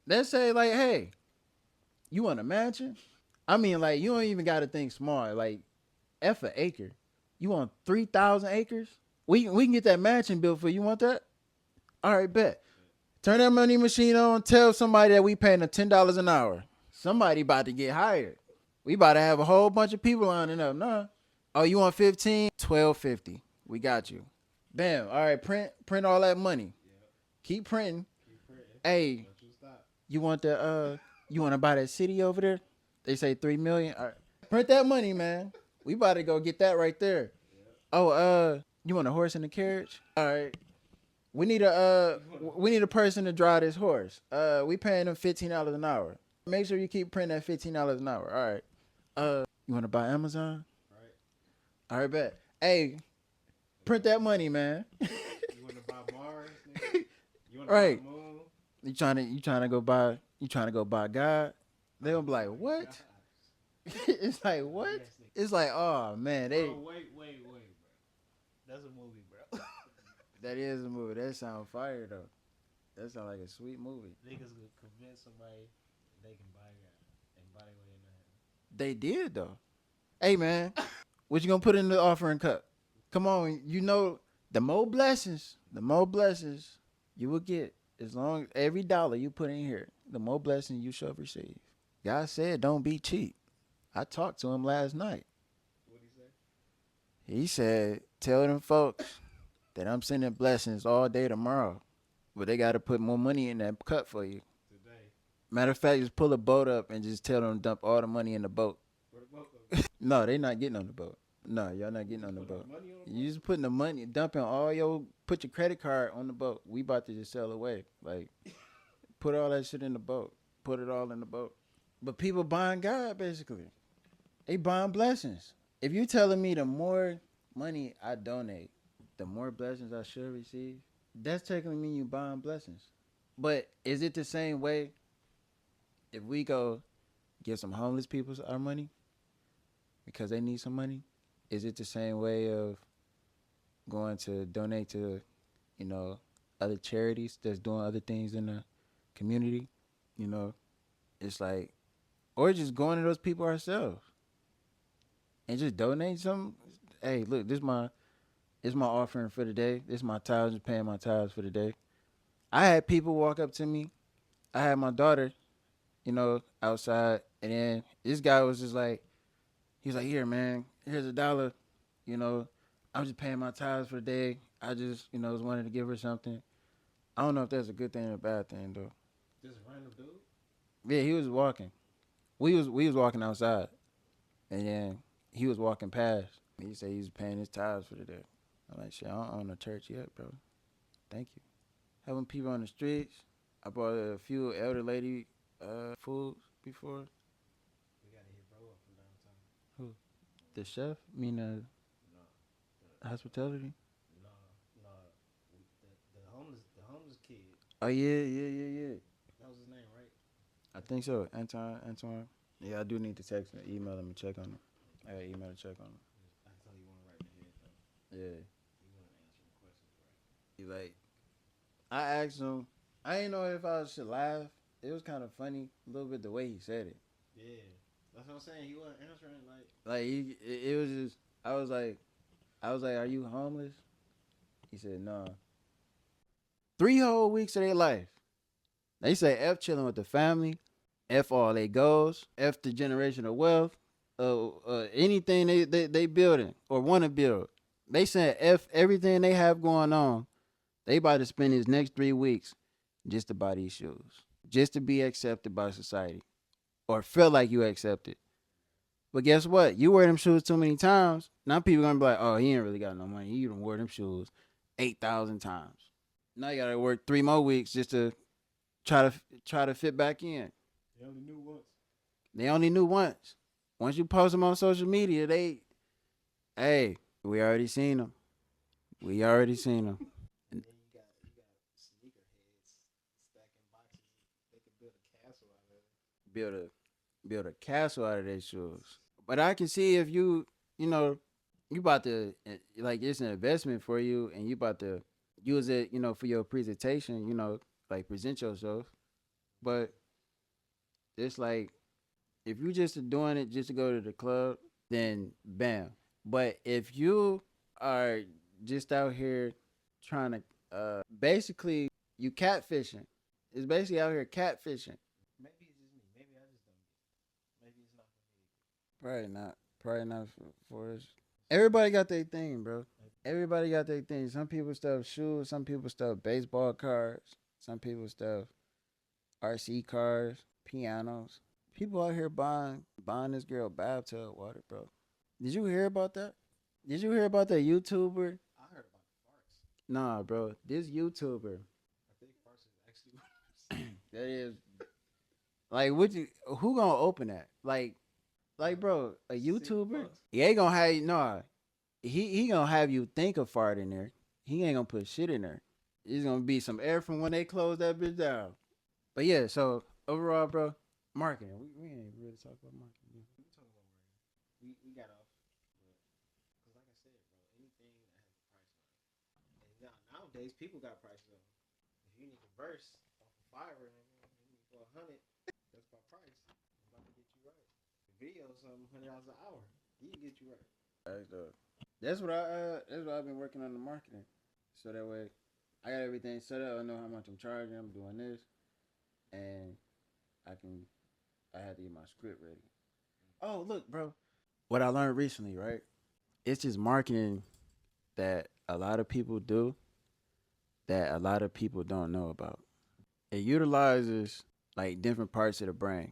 Let's say like, hey, you want a mansion? I mean, like, you don't even got to think small. Like, F an acre. You want 3,000 acres? We can get that mansion built for you. You want that? All right, bet. Turn that money machine on. Tell somebody that we paying them $10 an hour. Somebody about to get hired. We about to have a whole bunch of people lining up. Nah. Oh, you want 15? $12.50. We got you. Bam. All right, print all that money. Keep printing. Hey, Don't you stop. you want you want to buy that city over there? They say 3 million. All right. Print that money, man. We about to go get that right there. Oh, you want a horse and a carriage? All right. We need a person to drive this horse. We paying them $15 an hour. Make sure you keep printing that $15 an hour. All right. You want to buy Amazon? Right. All right, bet. Hey, print that money, man. You want to buy Mars? Nigga? You want Right. to buy the moon? You trying to go buy God? They gonna be like, what? It's like, what? Yes, nigga. It's like, oh man, they Bro, wait, bro. That's a movie, bro. that is a movie. That sound fire though. That sound like a sweet movie. Niggas could convince somebody they can buy that and buy their way into heaven. They did though. Hey man, what you gonna put in the offering cup? Come on, you know the more blessings you will get. As long every dollar you put in here, the more blessings you shall receive. God said, don't be cheap. I talked to him last night. What'd he say? He said, tell them folks that I'm sending blessings all day tomorrow, but they got to put more money in that cup for you. Today. Matter of fact, just pull a boat up and just tell them to dump all the money in the boat. Where the boat go? No, they not getting on the boat. No, y'all not getting on the Put boat. money on the You just putting the money, dumping put your credit card on the boat. We about to just sail away. Like, put all that shit in the boat. Put it all in the boat. But people buying God, basically. They buying blessings. If you telling me the more money I donate, the more blessings I should receive, that's technically mean you buying blessings. But is it the same way if we go give some homeless people our money because they need some money? Is it the same way of going to donate to, other charities that's doing other things in the community? It's like, or just going to those people ourselves and just donate some. Hey, look, this is my offering for the day. This is my tithes, just paying my tithes for the day. I had people walk up to me. I had my daughter outside. And then this guy was just like, he was like, here, man, here's $1. I'm just paying my tithes for the day. I just, was wanting to give her something. I don't know if that's a good thing or a bad thing though. Just a random dude. Yeah, he was walking. We was walking outside, and then he was walking past. He said he was paying his tithes for the day. I'm like, shit, I don't own a church yet, bro. Thank you. Having people on the streets. I bought a few elder lady foods before. We gotta hit bro up from downtown. Who? The chef? I mean, No, hospitality? no, no. The homeless kid. Oh, yeah. That was his name, right? I think so. Antoine. Yeah, I do need to text him, email him, and check on him. I got to email and check on him. I can tell you one right in the head though. Yeah. You weren't answering questions right. He like, I asked him, I didn't know if I should laugh. It was kind of funny, a little bit the way he said it. Yeah, that's what I'm saying. He wasn't answering like. Like, it was just, I was like, are you homeless? He said, no. 3 whole weeks of their life. They say F chilling with the family, F all they goals, F the generational wealth, anything they building or want to build. They said F everything they have going on. They about to spend these next 3 weeks just to buy these shoes, just to be accepted by society or feel like you accepted. But guess what? You wear them shoes too many times. Now people gonna be like, oh, he ain't really got no money. You done wore them shoes 8,000 times. Now you gotta work 3 more weeks just to try to fit back in. They only knew once. They only knew once. Once you post them on social media, hey, we already seen them. We already seen them. And then you got sneaker heads stacking boxes. They could build a castle out of it. Build a castle out of their shoes. But I can see if you about to, like, it's an investment for you and you about to use it, for your presentation, like present yourself. But it's like, if you just doing it just to go to the club, then bam. But if you are just out here trying to, basically, you catfishing. It's basically out here catfishing. Maybe it's just me. Maybe I just don't get it. Maybe it's not for me. Probably not for us. Everybody got their thing, bro. Everybody got their thing. Some people stuff shoes. Some people stuff baseball cards. Some people stuff RC cars, pianos. People out here buying this girl bathtub water, bro. Did you hear about that? Did you hear about that YouTuber? I heard about the farts. Nah, bro. This YouTuber. I think farts is actually That is, like, who gonna open that? Like, bro, a YouTuber? He ain't gonna have he gonna have you think of fart in there. He ain't gonna put shit in there. It's gonna be some air from when they close that bitch down. But yeah, so overall, bro, marketing. We ain't really talk about marketing. We talking about marketing. We got off, because like I said, bro, anything that has a price on it. And nowadays, people got prices on it. If you need a verse off of Fiverr, you need for 100. That's my price. I'm about to get you right. The video, something $100 an hour. He can get you right. That's what I've been working on the marketing. So that way, I got everything set up. I know how much I'm charging. I'm doing this, and I had to get my script ready. Oh, look, bro. What I learned recently, right? It's just marketing that a lot of people do that a lot of people don't know about. It utilizes like different parts of the brain.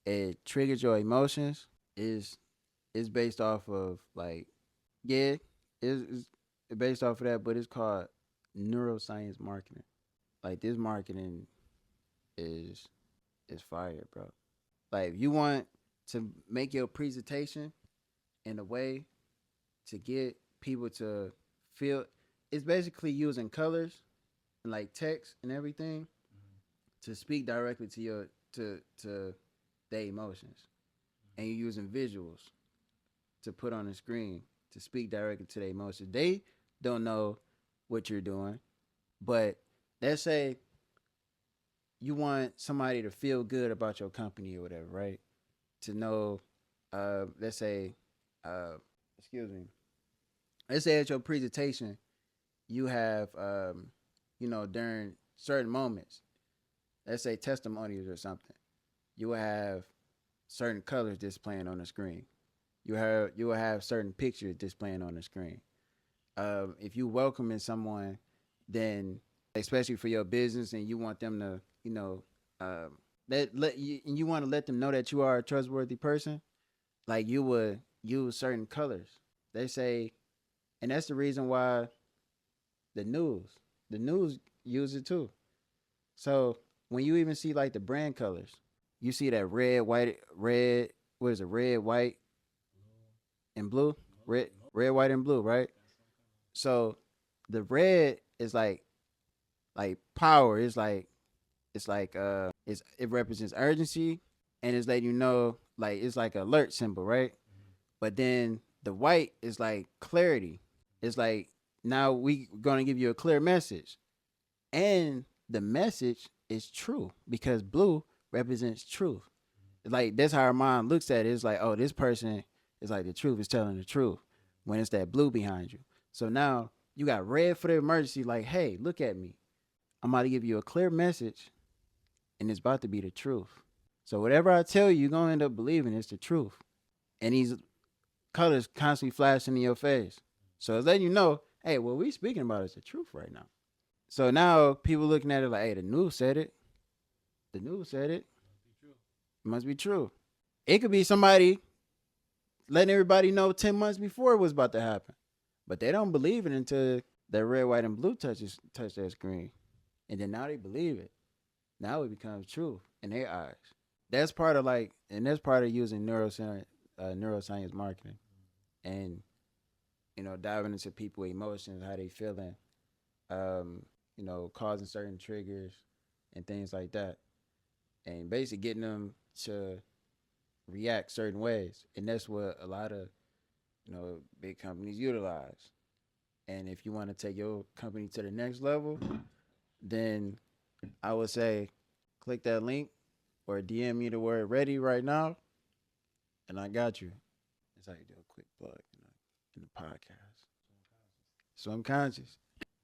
It triggers your emotions. It's based off of like, yeah, it's based off of that, but it's called neuroscience marketing. Like, this marketing is fire, bro. Like, if you want to make your presentation in a way to get people to feel, it's basically using colors and like text and everything to speak directly to your to their emotions, and you're using visuals to put on the screen to speak directly to their emotions. They don't know what you're doing, but let's say you want somebody to feel good about your company or whatever, right? To know, let's say, let's say at your presentation, you have, during certain moments, let's say testimonials or something, you will have certain colors displaying on the screen. You will have certain pictures displaying on the screen. If you welcoming someone, then especially for your business, and you want them to, let you, and you want to let them know that you are a trustworthy person, like you would use certain colors. They say, and that's the reason why the news, the news use it too. So when you even see like the brand colors, you see that red, what is it, red, white, and blue, red, white, and blue, right? So the red is like power. It represents urgency, and it's letting you know, like it's like an alert symbol, right? But then the white is like clarity. It's like now we gonna give you a clear message, and the message is true because blue represents truth. Like that's how our mind looks at it. It's like, oh, this person is like the truth is telling the truth when it's that blue behind you. So now you got red for the emergency, like, hey, look at me. I'm about to give you a clear message, and it's about to be the truth. So whatever I tell you, you're gonna end up believing it's the truth. And these colors constantly flashing in your face. So it's letting you know, hey, what we speaking about is the truth right now. So now people looking at it like, hey, the news said it. The news said it. It must be true. It could be somebody letting everybody know 10 months before it was about to happen. But they don't believe it until that red, white, and blue touch that screen. And then now they believe it. Now it becomes true in their eyes. That's part of that's part of using neuroscience marketing. And, diving into people's emotions, how they feeling, causing certain triggers and things like that. And basically getting them to react certain ways. And that's what a lot of, big companies utilize. And if you want to take your company to the next level, then I would say click that link or DM me the word ready right now, and I got you. That's how you do a quick plug in the podcast. So I'm conscious.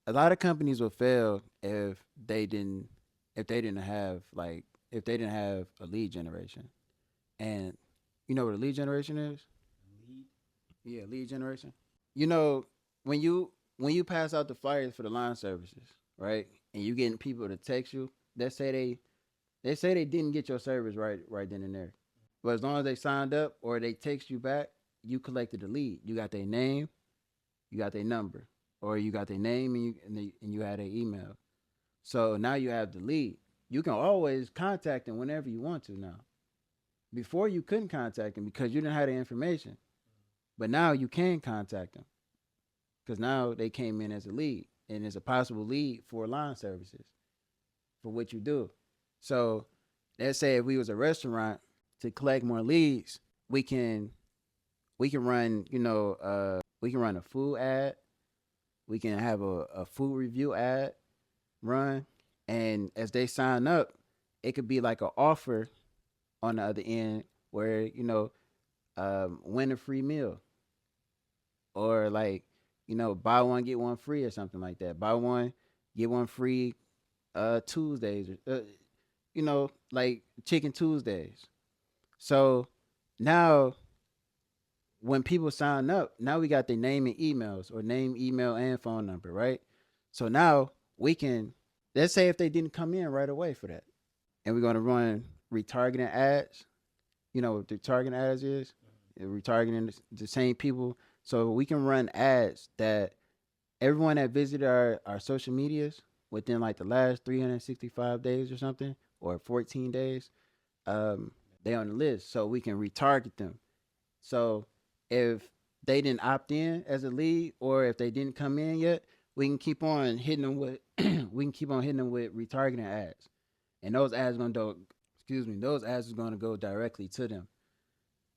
A lot of companies will fail if they didn't have a lead generation. And you know what a lead generation is? Yeah, lead generation. When you pass out the flyers for the line services, right? And you getting people to text you, they say they didn't get your service right then and there. But as long as they signed up or they text you back, you collected the lead. You got their name, you got their number, or you got their name and you had their email. So now you have the lead. You can always contact them whenever you want to now. Before you couldn't contact them because you didn't have the information. But now you can contact them because now they came in as a lead and it's a possible lead for line services for what you do. So let's say if we was a restaurant, to collect more leads, we can run, we can run a food ad. We can have a food review ad run. And as they sign up, it could be like an offer on the other end where, win a free meal. Or like, buy one, get one free or something like that. Buy one, get one free Tuesdays. Like Chicken Tuesdays. So now when people sign up, now we got their name and emails or name, email, and phone number, right? So now we can, let's say if they didn't come in right away for that. And we're going to run retargeting ads. You know what the targeting ads is? Retargeting the same people. So we can run ads that everyone that visited our social medias within like the last 365 days or something, or 14 days, they on the list. So we can retarget them. So if they didn't opt in as a lead or if they didn't come in yet, we can keep on hitting them with retargeting ads. And those ads those ads are going to go directly to them.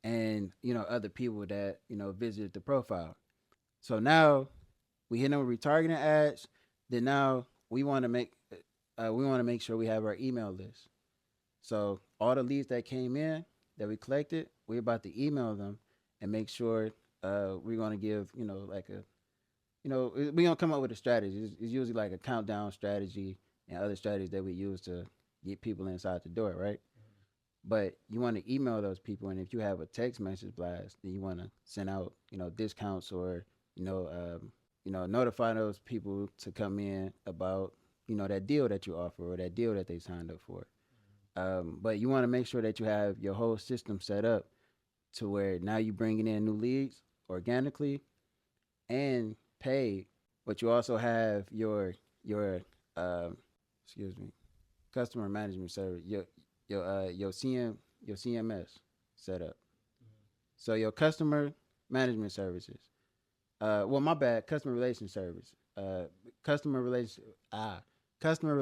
And, other people that, visited the profile. So now we hit them with retargeting ads. Then now we want to make sure we have our email list. So all the leads that came in that we collected, we're about to email them and make sure we're going to give, we're going to come up with a strategy. It's usually like a countdown strategy and other strategies that we use to get people inside the door, right? But you want to email those people, and if you have a text message blast, then you want to send out, discounts, or you know, notify those people to come in about, that deal that you offer or that deal that they signed up for. But you want to make sure that you have your whole system set up to where now you're bringing in new leads organically and paid, but you also have your um, excuse me, customer management service, your CMS set up. So your customer management services. Well, my bad, customer relation service. Customer relation customer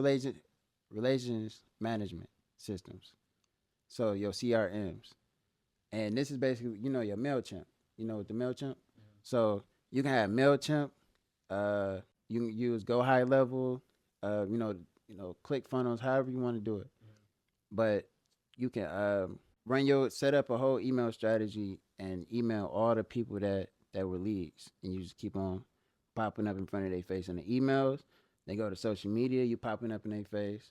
relations management systems. So your CRMs. And this is basically, your MailChimp. You know, with the MailChimp. So you can have MailChimp. You can use Go High Level. Click Funnels, however you want to do it. But you can set up a whole email strategy and email all the people that were leads, and you just keep on popping up in front of their face in the emails. They go to social media, you popping up in their face.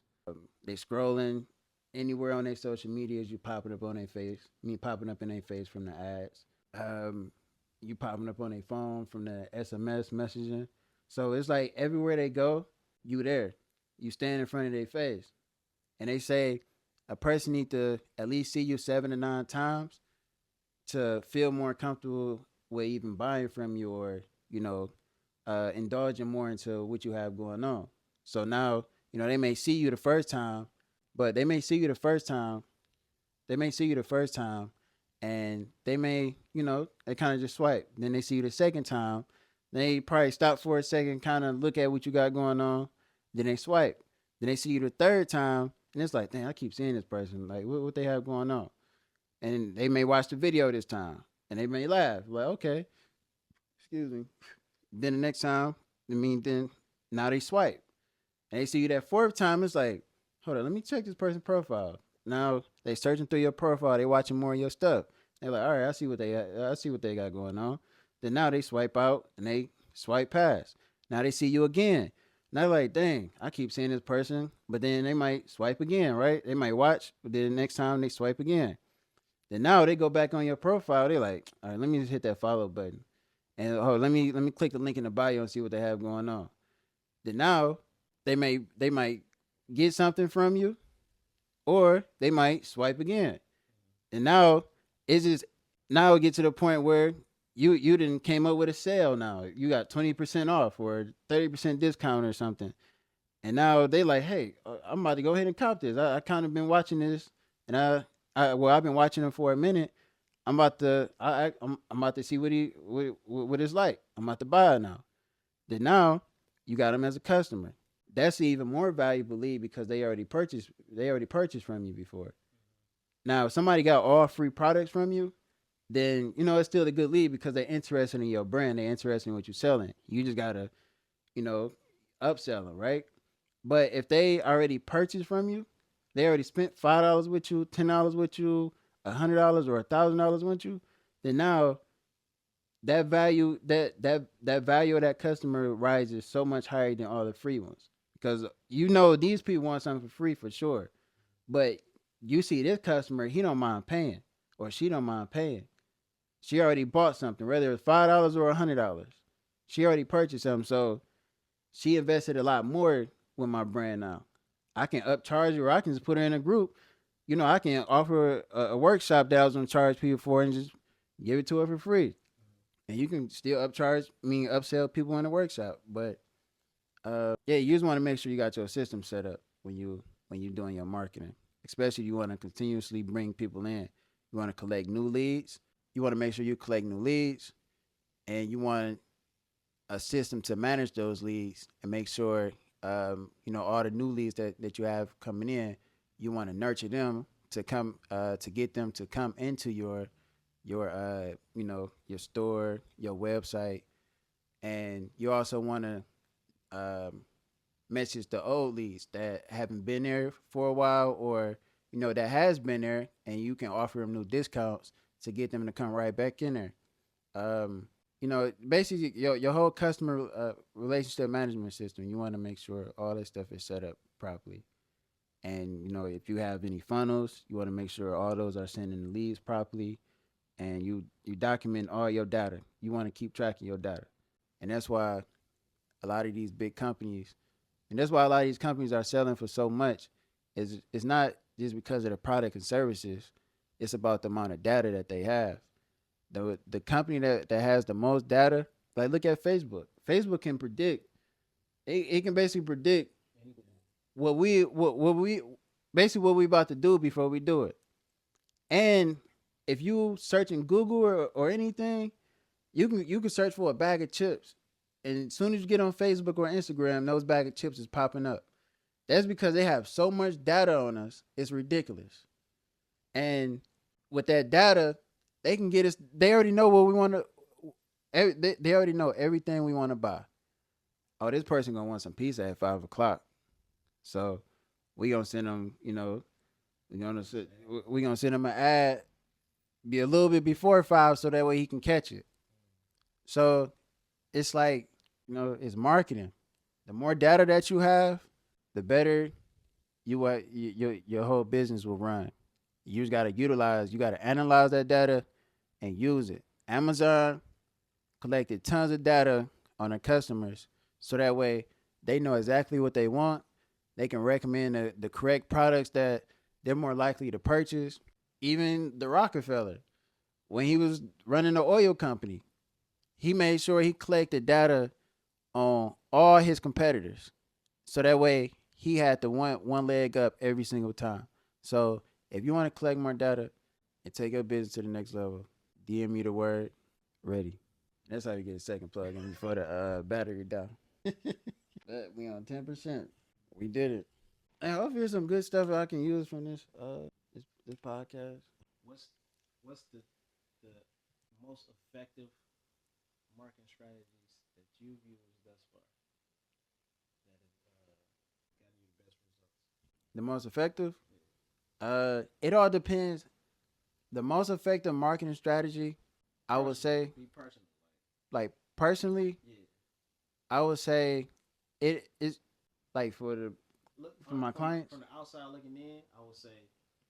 They scrolling anywhere on their social medias, you popping up on their face. Me popping up in their face from the ads. You popping up on their phone from the SMS messaging. So it's like everywhere they go, you there. You stand in front of their face. And they say a person need to at least see you 7 to 9 times to feel more comfortable with even buying from you, or, indulging more into what you have going on. So now, they may see you the first time, but they may see you the first time and they may, they kind of just swipe. Then they see you the second time. They probably stop for a second, kind of look at what you got going on. Then they swipe. Then they see you the third time and it's like, dang, I keep seeing this person. Like, what they have going on? And they may watch the video this time and they may laugh. Like, okay, excuse me. Then the next time, then now they swipe. And they see you that fourth time, it's like, hold on, let me check this person's profile. Now they searching through your profile, they watching more of your stuff. They're like, all right, I see what they got going on. Then now they swipe out and they swipe past. Now they see you again. Now they're like, dang, I keep seeing this person, but then they might swipe again, right? They might watch, but then the next time they swipe again. Then now they go back on your profile. They're like, all right, let me just hit that follow button, and let me click the link in the bio and see what they have going on. Then now they might get something from you, or they might swipe again. And now it gets to the point where you didn't came up with a sale. Now you got 20% off or 30% discount or something. And now they like, hey, I'm about to go ahead and cop this. I kind of been watching this, and I've been watching him for a minute. I'm about to see what it's like. I'm about to buy it now. Then now you got him as a customer. That's an even more valuable lead because they already purchased from you before. Now, if somebody got all free products from you, then it's still a good lead because they're interested in your brand. They're interested in what you're selling. You just gotta, upsell them, right? But if they already purchased from you, they already spent $5 with you, $10 with you, $100 or $1,000 with you, then now that value that value of that customer rises so much higher than all the free ones, because these people want something for free for sure, but you see this customer, he don't mind paying, or she don't mind paying. She already bought something, whether it's $5 or $100. She already purchased something, so she invested a lot more with my brand now. I can upcharge her, or I can just put her in a group. I can offer a workshop that I was gonna charge people for and just give it to her for free. And you can still upsell people in the workshop. But yeah, you just want to make sure you got your system set up when you doing your marketing. Especially you want to continuously bring people in. You want to collect new leads. You want to make sure you collect new leads, and you want a system to manage those leads and make sure all the new leads that you have coming in, you want to nurture them to come to get them to come into your store, your website. And you also want to message the old leads that haven't been there for a while, or that has been there, and you can offer them new discounts to get them to come right back in there. Basically your whole customer relationship management system, you want to make sure all that stuff is set up properly. And if you have any funnels, you want to make sure all those are sending the leads properly, and you document all your data. You want to keep track of your data, and that's why a lot of these big companies, and that's why a lot of these companies are selling for so much. Is it's not just because of the product and services. It's about the amount of data that they have. The company that has the most data, like look at Facebook. Facebook can predict. It can basically predict what we basically what we about to do before we do it. And if you search in Google or anything, you can search for a bag of chips, and as soon as you get on Facebook or Instagram, those bag of chips is popping up. That's because they have so much data on us. It's ridiculous. And with that data, they can get us. They already know what we want to. They already know everything we want to buy. Oh, this person gonna want some pizza at 5 o'clock, so we gonna send them. We gonna send him an ad, be a little bit before 5, so that way he can catch it. So it's like it's marketing. The more data that you have, the better your whole business will run. You just gotta analyze that data and use it. Amazon collected tons of data on their customers, so that way they know exactly what they want. They can recommend the correct products that they're more likely to purchase. Even the Rockefeller, when he was running the oil company, he made sure he collected data on all his competitors, so that way he had the one leg up every single time. So if you want to collect more data and take your business to the next level, DM me the word ready. That's how you get a second plug in before the battery down. We on 10%. We did it. Hey, hopefully there's some good stuff I can use from this podcast. What's the most effective marketing strategies that you've used thus far that have gotten you the best results? The most effective? It all depends. The most effective marketing strategy, I would say, be personal. like personally, Yeah. I would say it is like for my clients. From the outside looking in, I would say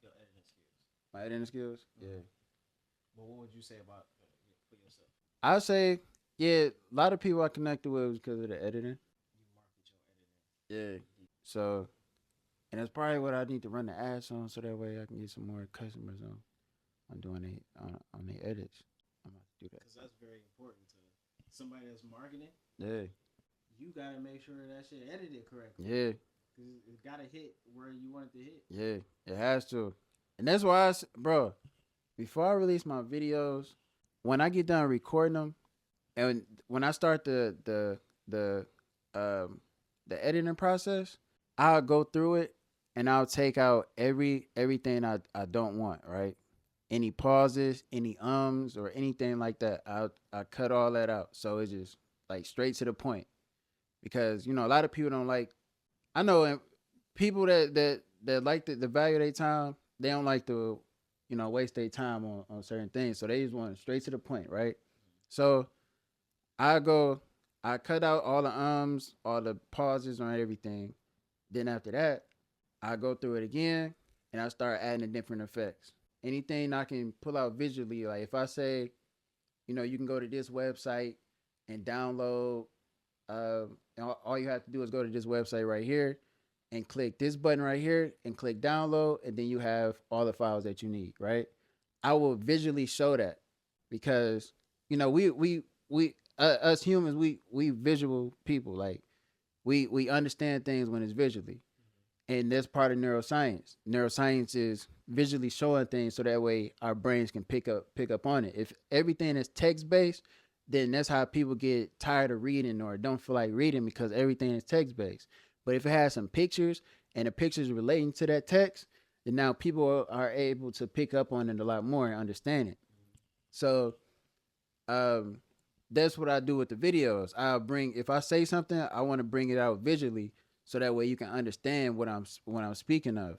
your editing skills. My editing skills? Yeah. But what would you say about for yourself? I would say, yeah, a lot of people I connected with was because of the editing. You market your editing. Yeah. So, and that's probably what I need to run the ads on, so that way I can get some more customers on doing on their edits. I'm about to do that. Because that's very important to somebody that's marketing. Yeah. You gotta make sure that shit edited correctly. Yeah. Because it gotta hit where you want it to hit. Yeah, it has to. And that's why, bro, before I release my videos, when I get done recording them, and when I start the editing process, I'll go through it and I'll take out everything I don't want, right? Any pauses, any or anything like that, I cut all that out. So it's just like straight to the point. Because, a lot of people don't like, I know people that like the value of their time, they don't like to, waste their time on certain things. So they just want straight to the point, right? So I cut out all the all the pauses on everything. Then after that, I go through it again and I start adding the different effects. Anything I can pull out visually, like if I say, you can go to this website and download, and all you have to do is go to this website right here and click this button right here and click download, and then you have all the files that you need, right? I will visually show that because, we us humans, we visual people. Like we understand things when it's visually. And that's part of neuroscience. Neuroscience is visually showing things so that way our brains can pick up on it. If everything is text-based, then that's how people get tired of reading or don't feel like reading, because everything is text-based. But if it has some pictures and the pictures relating to that text, then now people are able to pick up on it a lot more and understand it. So that's what I do with the videos. If I say something, I want to bring it out visually, so that way you can understand what I'm speaking of.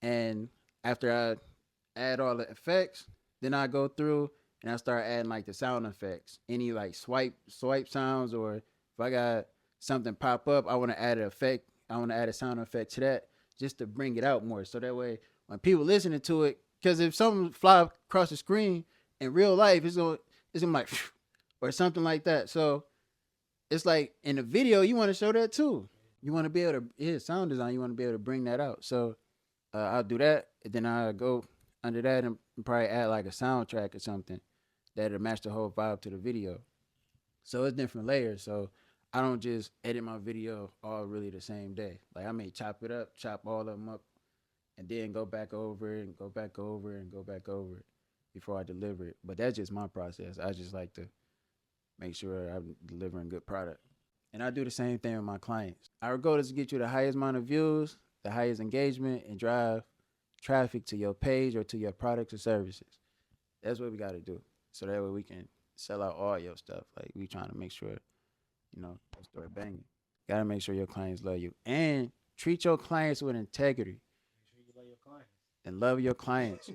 And after I add all the effects, then I go through and I start adding like the sound effects. Any like swipe sounds, or if I got something pop up, I want to add an effect. I want to add a sound effect to that, just to bring it out more. So that way, when people listening to it, because if something fly across the screen in real life, it's gonna be like, or something like that. So it's like in the video, you want to show that too. You want to be able to, sound design, you want to be able to bring that out. So I'll do that. And then I'll go under that and probably add like a soundtrack or something that'll match the whole vibe to the video. So it's different layers. So I don't just edit my video all really the same day. Like I may chop it up, chop all of them up, and then go back over it and go back over it and go back over it before I deliver it. But that's just my process. I just like to make sure I'm delivering good product. And I do the same thing with my clients. Our goal is to get you the highest amount of views, the highest engagement, and drive traffic to your page or to your products or services. That's what we got to do. So that way we can sell out all your stuff. Like we trying to make sure, start banging. Got to make sure your clients love you. And treat your clients with integrity. Make sure you love your clients. And love your clients.